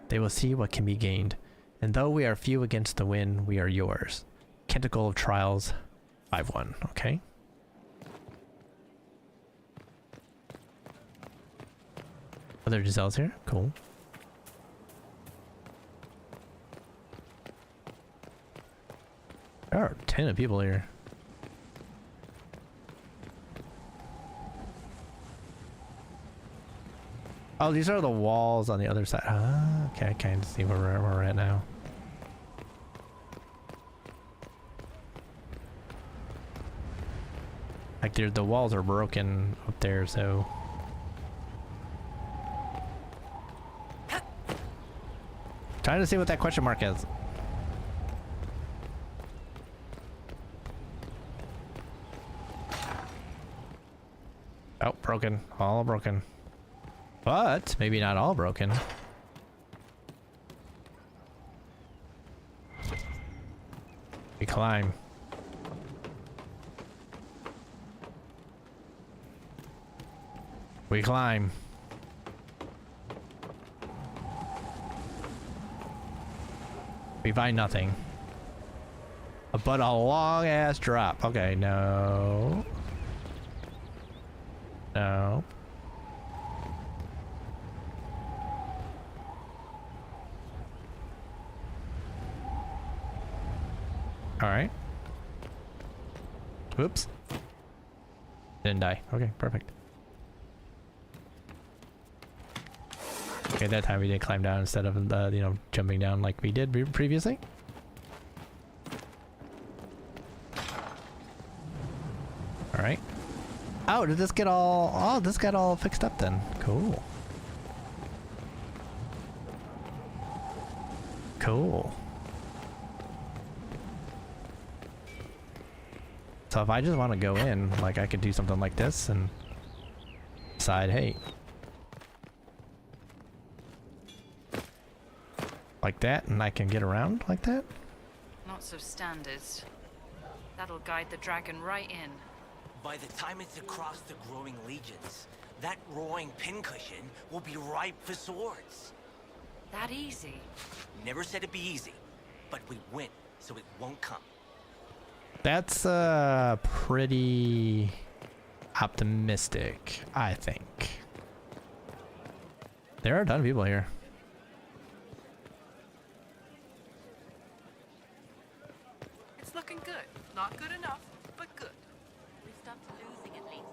They will see what can be gained. And though we are few against the wind, we are yours. Canticle of Trials, 5-1. Okay. Other Giselles here? Cool. There are a ton of people here. Oh, these are the walls on the other side. Ah, okay, I kind of see where we're at now. Like the walls are broken up there, so. Trying to see what that question mark is. Oh, broken. All broken. But maybe not all broken. We climb. We climb. We find nothing. But a long ass drop. Okay, no. No. Alright. Whoops. Didn't die. Okay, perfect. Okay, that time we did climb down instead of, you know, jumping down like we did previously. Alright. Oh, did this get all... Oh, this got all fixed up then. Cool. Cool. So if I just want to go in, like I could do something like this and decide, hey. Like that, and I can get around like that? Not so standard. That'll guide the dragon right in. By the time it's across the growing legions, that roaring pincushion will be ripe for swords. That easy? Never said it'd be easy, but we win, so it won't come. That's pretty optimistic, I think. There are a ton of people here. It's looking good. Not good enough, but good. We stopped losing at least.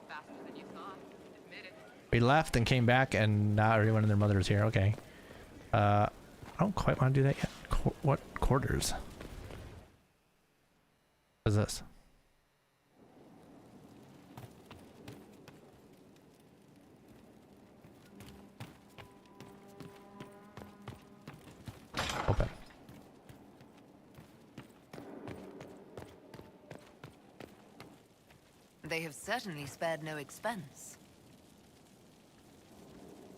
Faster than you thought. Admit it. We left and came back, and not everyone and their mother is here. Okay. I don't quite want to do that yet. What quarters? What is this? Open. They have certainly spared no expense.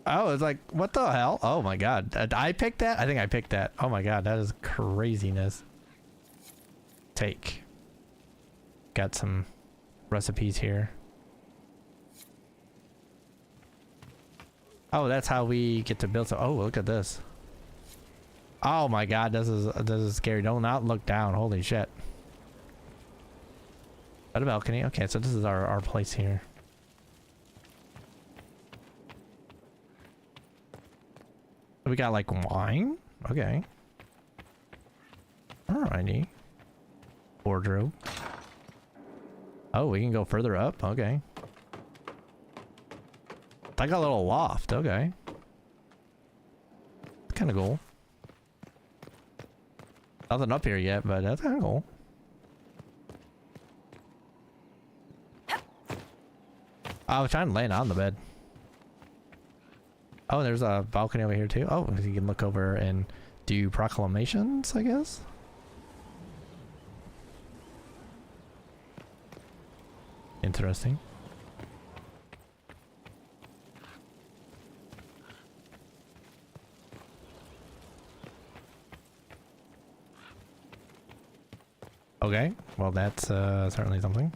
Oh, it's like, what the hell? Oh my god. I picked that? I think I picked that. Oh my god, that is craziness. Take. Got some recipes here. Oh, that's how we get to build some. Oh, look at this. Oh my god, this is scary. Do not look down. Holy shit. Is that a balcony? Okay, so this is our place here. We got like wine? Okay. Alrighty. Wardrobe. Oh, we can go further up? Okay. It's like a little loft. Okay. It's kind of cool. Nothing up here yet, but that's kind of cool. I was trying to land on the bed. Oh, there's a balcony over here too. Oh, you can look over and do proclamations, I guess. Interesting. Okay, well that's certainly something.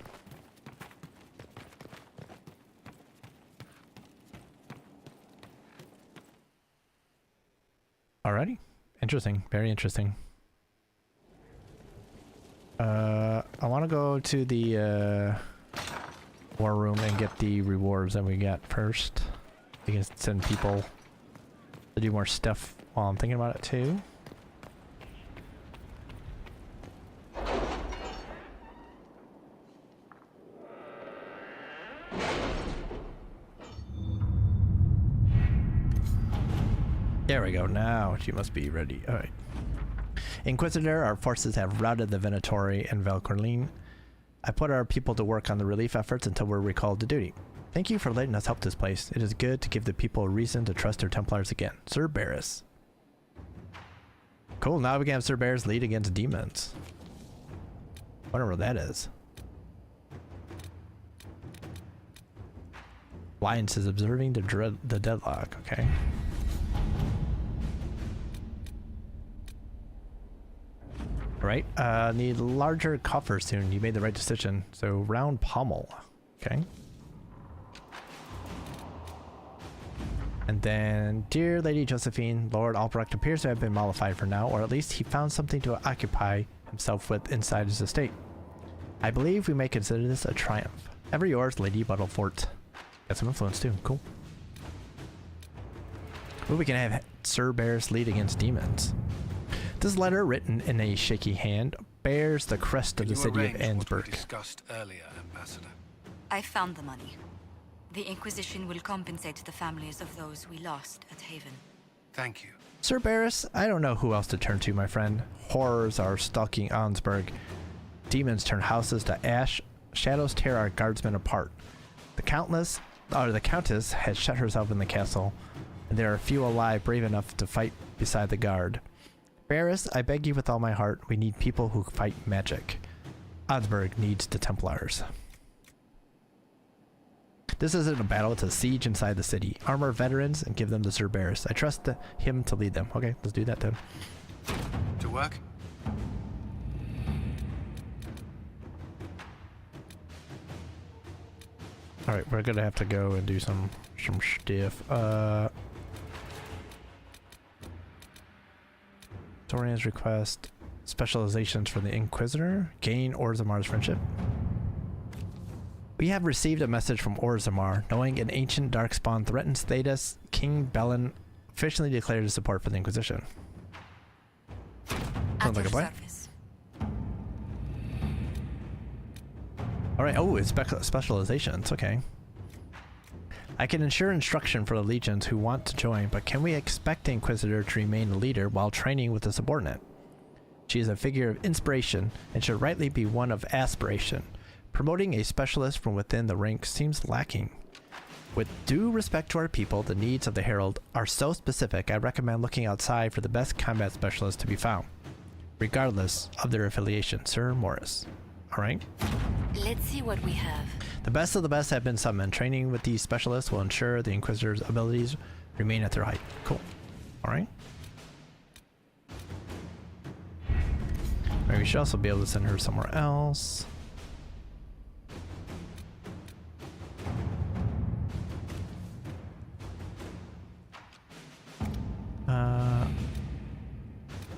Alrighty. Interesting. Very interesting. I want to go to the war room and get the rewards that we got first. We can send people to do more stuff while I'm thinking about it too. There we go. Now she must be ready. All right. Inquisitor, our forces have routed the Venatori and Veilguard. I put our people to work on the relief efforts until we're recalled to duty. Thank you for letting us help this place. It is good to give the people a reason to trust their Templars again. Sir Barris. Cool, now we can have Sir Barris lead against demons. Wonder what that is. Alliance is observing the deadlock, okay. Right, need larger coffers soon. You made the right decision. So round pommel, okay. And then, dear Lady Josephine, Lord Albrecht appears to have been mollified for now, or at least he found something to occupy himself with inside his estate. I believe we may consider this a triumph. Ever yours, Lady Buttlefort. Got some influence too, cool. Well, we can have Sir Barris lead against demons. This letter, written in a shaky hand, bears the crest of the city of Ansburg. Discussed earlier, Ambassador. I found the money. The Inquisition will compensate the families of those we lost at Haven. Thank you. Sir Barris, I don't know who else to turn to, my friend. Horrors are stalking Ansburg. Demons turn houses to ash. Shadows tear our guardsmen apart. The Countess has shut herself in the castle, and there are few alive brave enough to fight beside the guard. Barris, I beg you with all my heart, we need people who fight magic. Ansburg needs the Templars. This isn't a battle, it's a siege inside the city. Armor veterans and give them to Sir Barris. I trust him to lead them. Okay, let's do that then. To work? Alright, we're gonna have to go and do some stuff. Torian's request specializations for the Inquisitor. Gain Orzamar's friendship. We have received a message from Orzammar. Knowing an ancient darkspawn threatens Thedas, King Belen officially declared his support for the Inquisition. Sounds like a plan. Alright, oh, it's specializations, okay. I can ensure instruction for the legions who want to join, but can we expect the Inquisitor to remain a leader while training with a subordinate? She is a figure of inspiration and should rightly be one of aspiration. Promoting a specialist from within the ranks seems lacking. With due respect to our people, the needs of the Herald are so specific, I recommend looking outside for the best combat specialists to be found, regardless of their affiliation. Sir Morris. Alright. Let's see what we have. The best of the best have been summoned. Training with these specialists will ensure the Inquisitor's abilities remain at their height. Cool. Alright. Maybe we should also be able to send her somewhere else.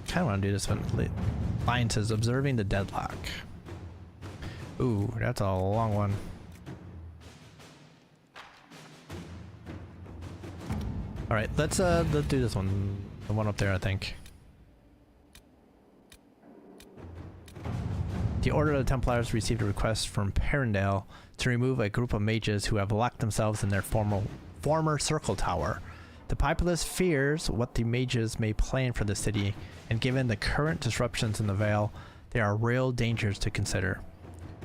Kind of want to do this one. Alliances observing the deadlock. Ooh, that's a long one. All right, let's do this one. The one up there, I think. The Order of the Templars received a request from Perendale to remove a group of mages who have locked themselves in their former circle tower. The populace fears what the mages may plan for the city, and given the current disruptions in the Vale, there are real dangers to consider.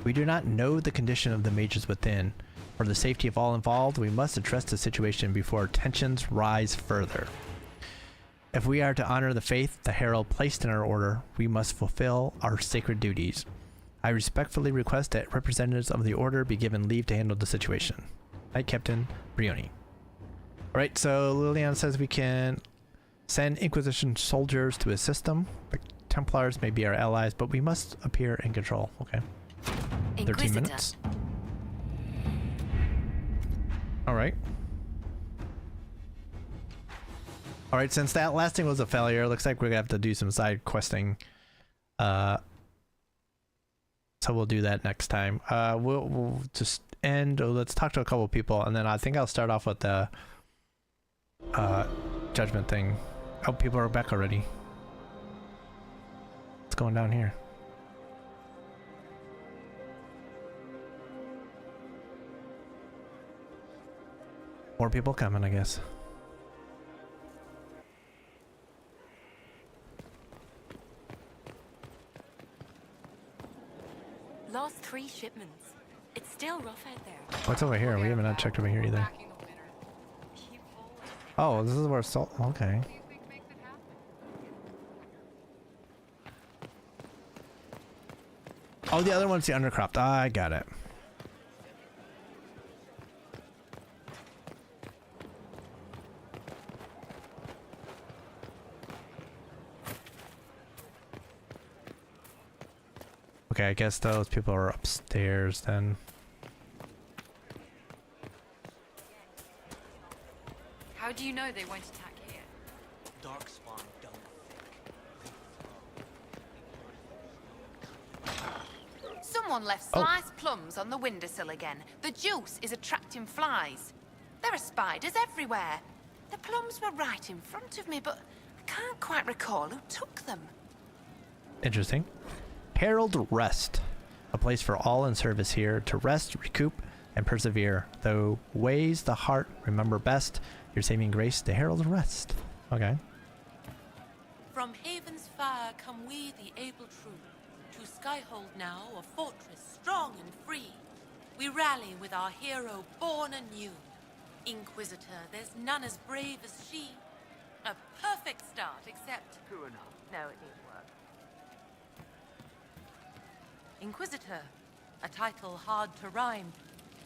We do not know the condition of the mages within. For the safety of all involved, we must address the situation before tensions rise further. If we are to honor the faith the Herald placed in our order, we must fulfill our sacred duties. I respectfully request that representatives of the order be given leave to handle the situation. Knight Captain Brioni. Alright, so Liliana says we can send Inquisition soldiers to assist them. The Templars may be our allies, but we must appear in control. Okay. 13 minutes. Alright. Alright, since that last thing was a failure, looks like we're gonna have to do some side questing. So we'll do that next time. We'll just end. Let's talk to a couple people, and then I think I'll start off with the judgment thing. Oh, people are back already. What's going down here? More people coming, I guess. Lost 3 shipments. It's still rough out there. What's over here? We haven't not checked over here either. Oh, this is where salt. Okay. Oh, the other one's the undercropped. I got it. Okay, I guess those people are upstairs then. How do you know they won't attack here? Darkspawn don't think. Someone left sliced plums on the windowsill again. The juice is attracting flies. There are spiders everywhere. The plums were right in front of me, but I can't quite recall who took them. Interesting. Herald Rest. A place for all in service here to rest, recoup, and persevere. Though ways the heart remember best, your saving grace, the Herald Rest. Okay. From Haven's fire come we, the able true. To Skyhold now, a fortress strong and free. We rally with our hero born anew. Inquisitor, there's none as brave as she. A perfect start, except... True enough. No, it didn't work. Inquisitor, a title hard to rhyme.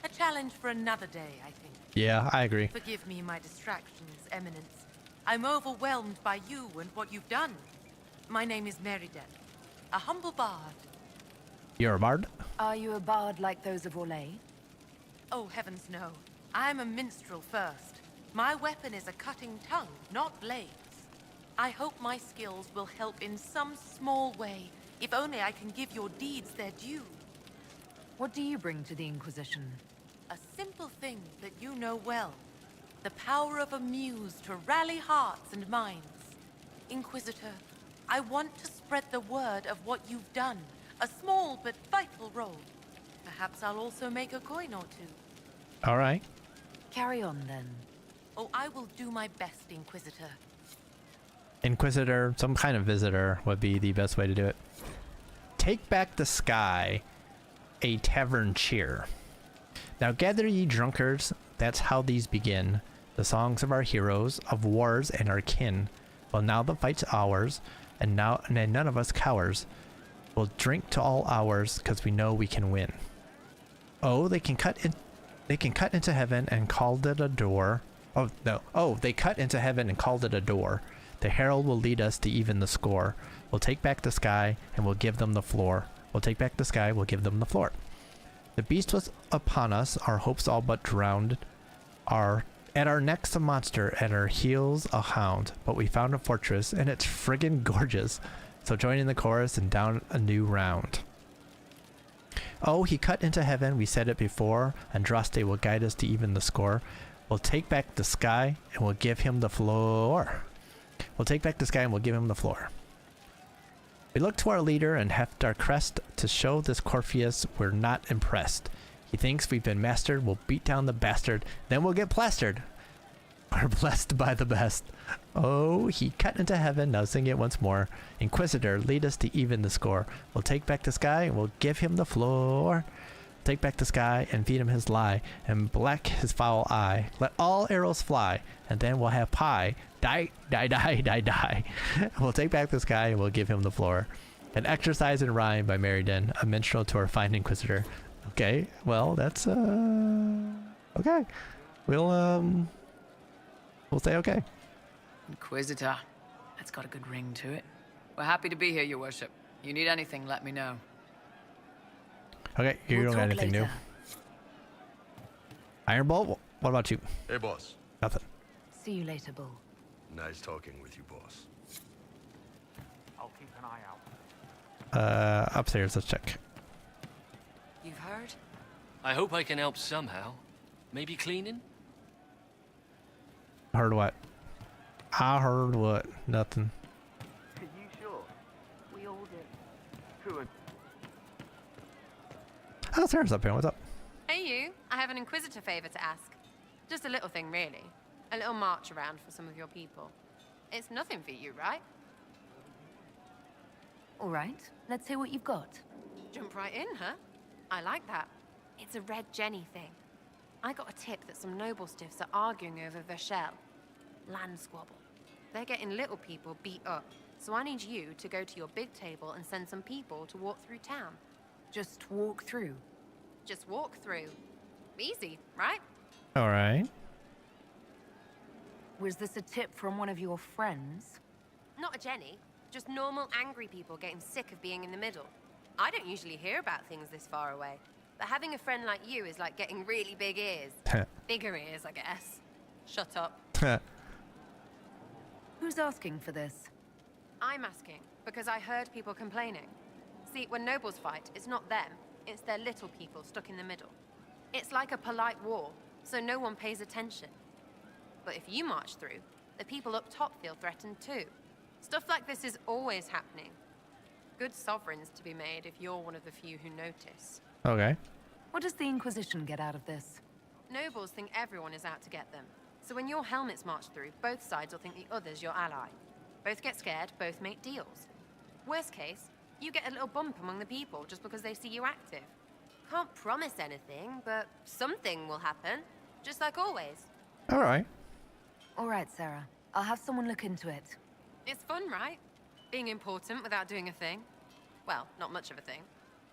A challenge for another day, I think. Yeah, I agree. Forgive me my distractions, Eminence. I'm overwhelmed by you and what you've done. My name is Meriden, a humble bard. You're a bard? Are you a bard like those of Orlais? Oh, heavens no. I'm a minstrel first. My weapon is a cutting tongue, not blades. I hope my skills will help in some small way, if only I can give your deeds their due. What do you bring to the Inquisition? A simple thing that you know well. The power of a muse to rally hearts and minds. Inquisitor, I want to spread the word of what you've done. A small but vital role. Perhaps I'll also make a coin or two. All right. Carry on, then. Oh, I will do my best, Inquisitor. Inquisitor, some kind of visitor would be the best way to do it. Take back the sky, a tavern cheer. Now gather ye drunkards, that's how these begin. The songs of our heroes, of wars and our kin. Well, now the fight's ours, and none of us cowers. We'll drink to all hours, 'cause we know we can win. Oh, they can cut into heaven and called it a door. Oh, no. Oh, they cut into heaven and called it a door. The herald will lead us to even the score. We'll take back the sky and we'll give them the floor. We'll take back the sky, we'll give them the floor. The beast was upon us, our hopes all but drowned. At our necks a monster, at our heels a hound. But we found a fortress and it's friggin' gorgeous. So join in the chorus and down a new round. Oh, he cut into heaven, we said it before. Andraste will guide us to even the score. We'll take back the sky and we'll give him the floor. We'll take back the sky and we'll give him the floor. We look to our leader and heft our crest to show this Corpheus we're not impressed. He thinks we've been mastered, we'll beat down the bastard, then we'll get plastered. We're blessed by the best. Oh, he cut into heaven, now sing it once more. Inquisitor, lead us to even the score. We'll take back the sky and we'll give him the floor. Take back the sky and feed him his lie, and black his foul eye. Let all arrows fly, and then we'll have pie. Die, die, die, die, die. We'll take back the sky and we'll give him the floor. An exercise in rhyme by Meriden, a minstrel to our fine Inquisitor. Okay, well, that's, okay. We'll say okay. Inquisitor. That's got a good ring to it. We're happy to be here, your worship. You need anything, let me know. Okay, you don't got anything new. Iron Bolt, what about you? Hey, boss. Nothing. See you later, Bull. Nice talking with you, boss. I'll keep an eye out. Upstairs, let's check. You've heard? I hope I can help somehow. Maybe cleaning? Heard what? I heard what? Nothing. Are you sure? We all did. True. Oh, Sarah's up here. What's up? Hey you, I have an Inquisitor favor to ask. Just a little thing, really. A little march around for some of your people. It's nothing for you, right? All right, let's hear what you've got. Jump right in, huh? I like that. It's a Red Jenny thing. I got a tip that some noble stiffs are arguing over Vachel. Land squabble. They're getting little people beat up. So I need you to go to your big table and send some people to walk through town. Just walk through. Just walk through. Easy, right? All right. Was this a tip from one of your friends? Not a Jenny. Just normal angry people getting sick of being in the middle. I don't usually hear about things this far away. But having a friend like you is like getting really big ears. Bigger ears, I guess. Shut up. Who's asking for this? I'm asking, because I heard people complaining. See, when nobles fight, it's not them. It's their little people stuck in the middle. It's like a polite war, so no one pays attention. But if you march through, the people up top feel threatened too. Stuff like this is always happening. Good sovereigns to be made if you're one of the few who notice. Okay. What does the Inquisition get out of this? Nobles think everyone is out to get them. So when your helmets march through, both sides will think the other's your ally. Both get scared, both make deals. Worst case, you get a little bump among the people just because they see you active. Can't promise anything, but something will happen. Just like always. All right. All right, Sarah. I'll have someone look into it. It's fun, right? Being important without doing a thing. Well, not much of a thing.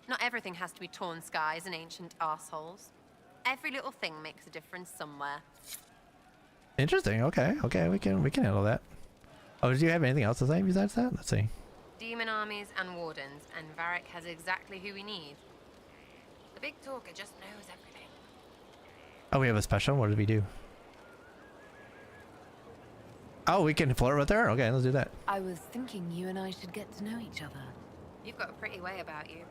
Not everything has to be torn skies and ancient arseholes. Every little thing makes a difference somewhere. Interesting. Okay. Okay. We can handle that. Oh, do you have anything else to say besides that? Let's see. Demon armies and wardens, and Varric has exactly who we need. The big talker just knows everything. Oh, we have a special. What did we do? Oh, we can flirt with her? Okay, let's do that. I was thinking you and I should get to know each other. You've got a pretty way about you.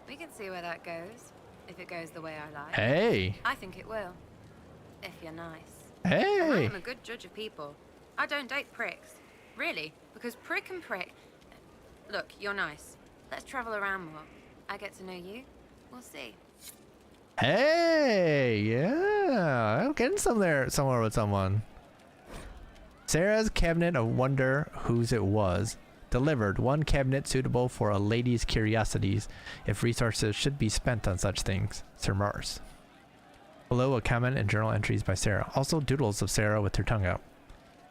We can see where that goes, if it goes the way I like. Hey! I think it will. If you're nice. Hey! I'm a good judge of people. I don't date pricks. Really, because prick and prick... Look, you're nice. Let's travel around more. I get to know you. We'll see. Hey! Yeah! I'm getting somewhere with someone. Sarah's cabinet of wonder whose it was. Delivered one cabinet suitable for a lady's curiosities, if resources should be spent on such things. Sir Mars. Below, a comment and journal entries by Sarah. Also doodles of Sarah with her tongue out.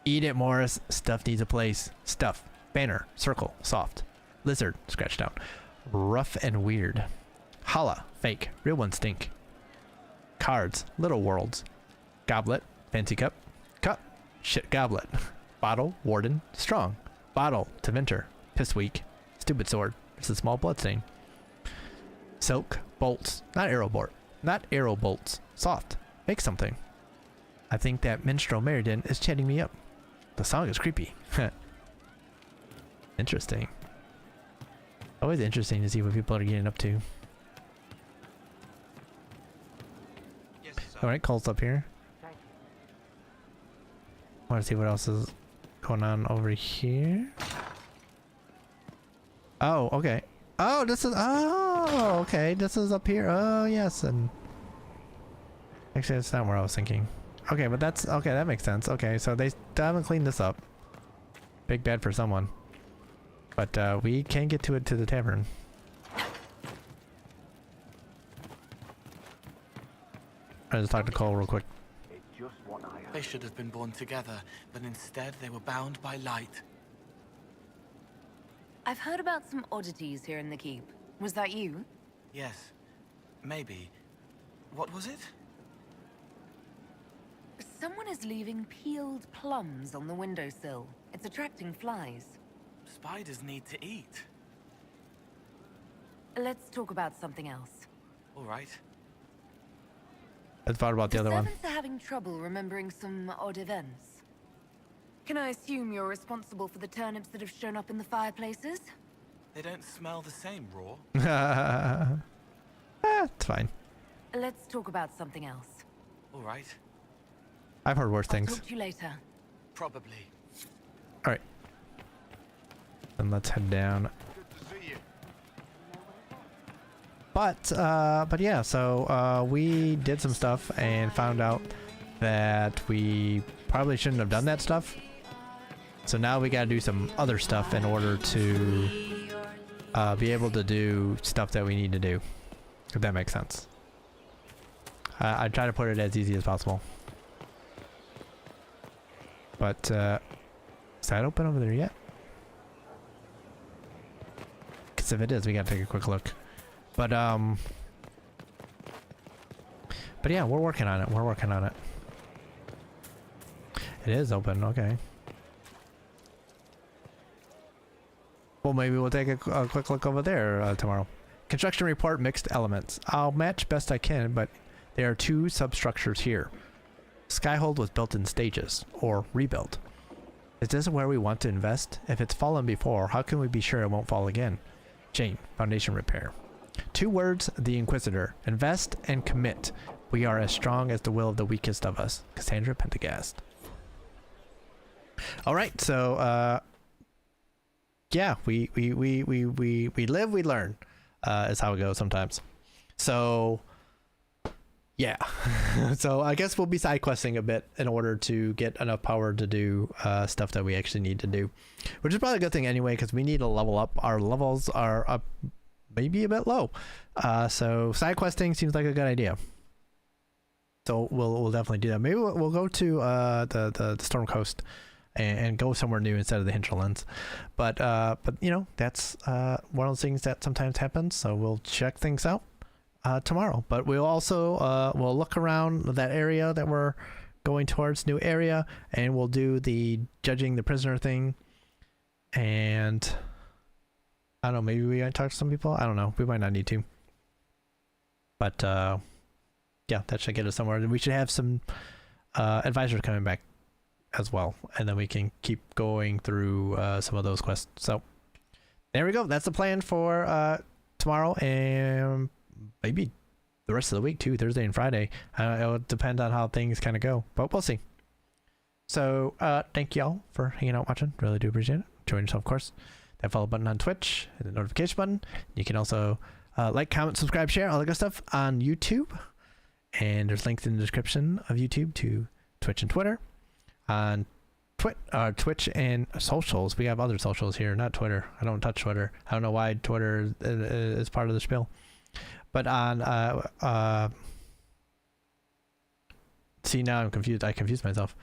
Eat it, Morris. Stuff needs a place. Stuff. Banner. Circle. Soft. Lizard. Scratched out. Rough and weird. Holla. Fake. Real ones stink. Cards. Little worlds. Goblet. Fancy cup. Cup. Shit goblet. Bottle. Warden. Strong. Bottle. To Vinter. Piss weak. Stupid sword. It's a small bloodstain. Silk. Bolts. Not arrow bolts. Soft. Make something. I think that minstrel Meriden is chatting me up. The song is creepy. Interesting. Always interesting to see what people are getting up to. Yes, Alright, Cole's up here. I want to see what else is going on over here. Oh, okay. Oh, this is... Oh, okay. This is up here. Oh, yes. And actually, that's not where I was thinking. Okay, but that's... Okay, that makes sense. Okay, so they haven't cleaned this up. Big bad for someone. But we can get to the tavern. I'll just talk to Cole real quick. They should have been born together, but instead they were bound by light. I've heard about some oddities here in the keep. Was that you? Yes. Maybe. What was it? Someone is leaving peeled plums on the windowsill. It's attracting flies. Spiders need to eat. Let's talk about something else. All right. I thought about the other one. Servants are having trouble remembering some odd events. Can I assume you're responsible for the turnips that have shown up in the fireplaces? They don't smell the same raw. It's fine. Let's talk about something else. All right. I've heard worse things. I'll talk to you later. Probably. All right. Then let's head down. But yeah, so we did some stuff and found out that we probably shouldn't have done that stuff. So now we gotta do some other stuff in order to be able to do stuff that we need to do. If that makes sense. I try to put it as easy as possible. But, is that open over there yet? Because if it is, we gotta take a quick look. But yeah, we're working on it. We're working on it. It is open, okay. Well, maybe we'll take a quick look over there tomorrow. Construction report, mixed elements. I'll match best I can, but there are 2 substructures here. Skyhold was built in stages, or rebuilt. Is this where we want to invest? If it's fallen before, how can we be sure it won't fall again? Jane, foundation repair. 2 words, the Inquisitor. Invest and commit. We are as strong as the will of the weakest of us. Cassandra Pentagast. Alright, so, yeah, we live, we learn, is how it goes sometimes. So, yeah. So I guess we'll be side questing a bit in order to get enough power to do stuff that we actually need to do, which is probably a good thing anyway, because we need to level up. Our levels are up maybe a bit low. So side questing seems like a good idea. So we'll definitely do that. Maybe we'll go to the Storm Coast and go somewhere new instead of the hinterlands. But you know, that's one of those things that sometimes happens. So we'll check things out tomorrow. But we'll also we'll look around that area that we're going towards, new area, and we'll do the judging the prisoner thing. And I don't know, maybe we might talk to some people. I don't know. We might not need to. But yeah, that should get us somewhere. And we should have some advisors coming back as well, and then we can keep going through some of those quests. So there we go. That's the plan for tomorrow, and maybe the rest of the week too, Thursday and Friday. It'll depend on how things kind of go, but we'll see. So thank y'all for hanging out, watching. Really do appreciate it. Join yourself, of course. That follow button on Twitch, and the notification button. You can also like, comment, subscribe, share, all the good stuff on YouTube. And there's links in the description of YouTube to Twitch and Twitter. On Twitch and socials. We have other socials here, not Twitter. I don't touch Twitter. I don't know why Twitter is part of the spiel. But on see, now I'm confused. I confused myself.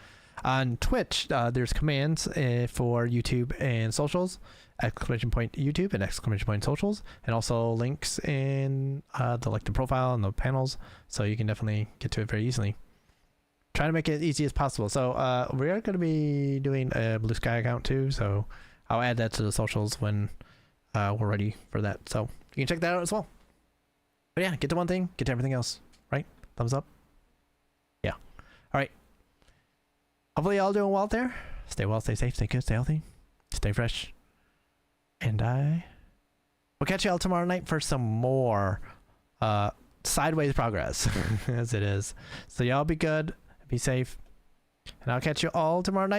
On Twitch, there's commands for YouTube and socials, exclamation point YouTube and exclamation point socials, and also links in the profile and the panels, so you can definitely get to it very easily. Try to make it as easy as possible. So we are going to be doing a Blue Sky account too, so I'll add that to the socials when we're ready for that. So you can check that out as well. But yeah, get to one thing, get to everything else, right? Thumbs up. Yeah. All right. Hopefully y'all doing well out there. Stay well, stay safe, stay good, stay healthy, stay fresh. And I will catch y'all tomorrow night for some more sideways progress, as it is. So y'all be good, be safe, and I'll catch you all tomorrow night.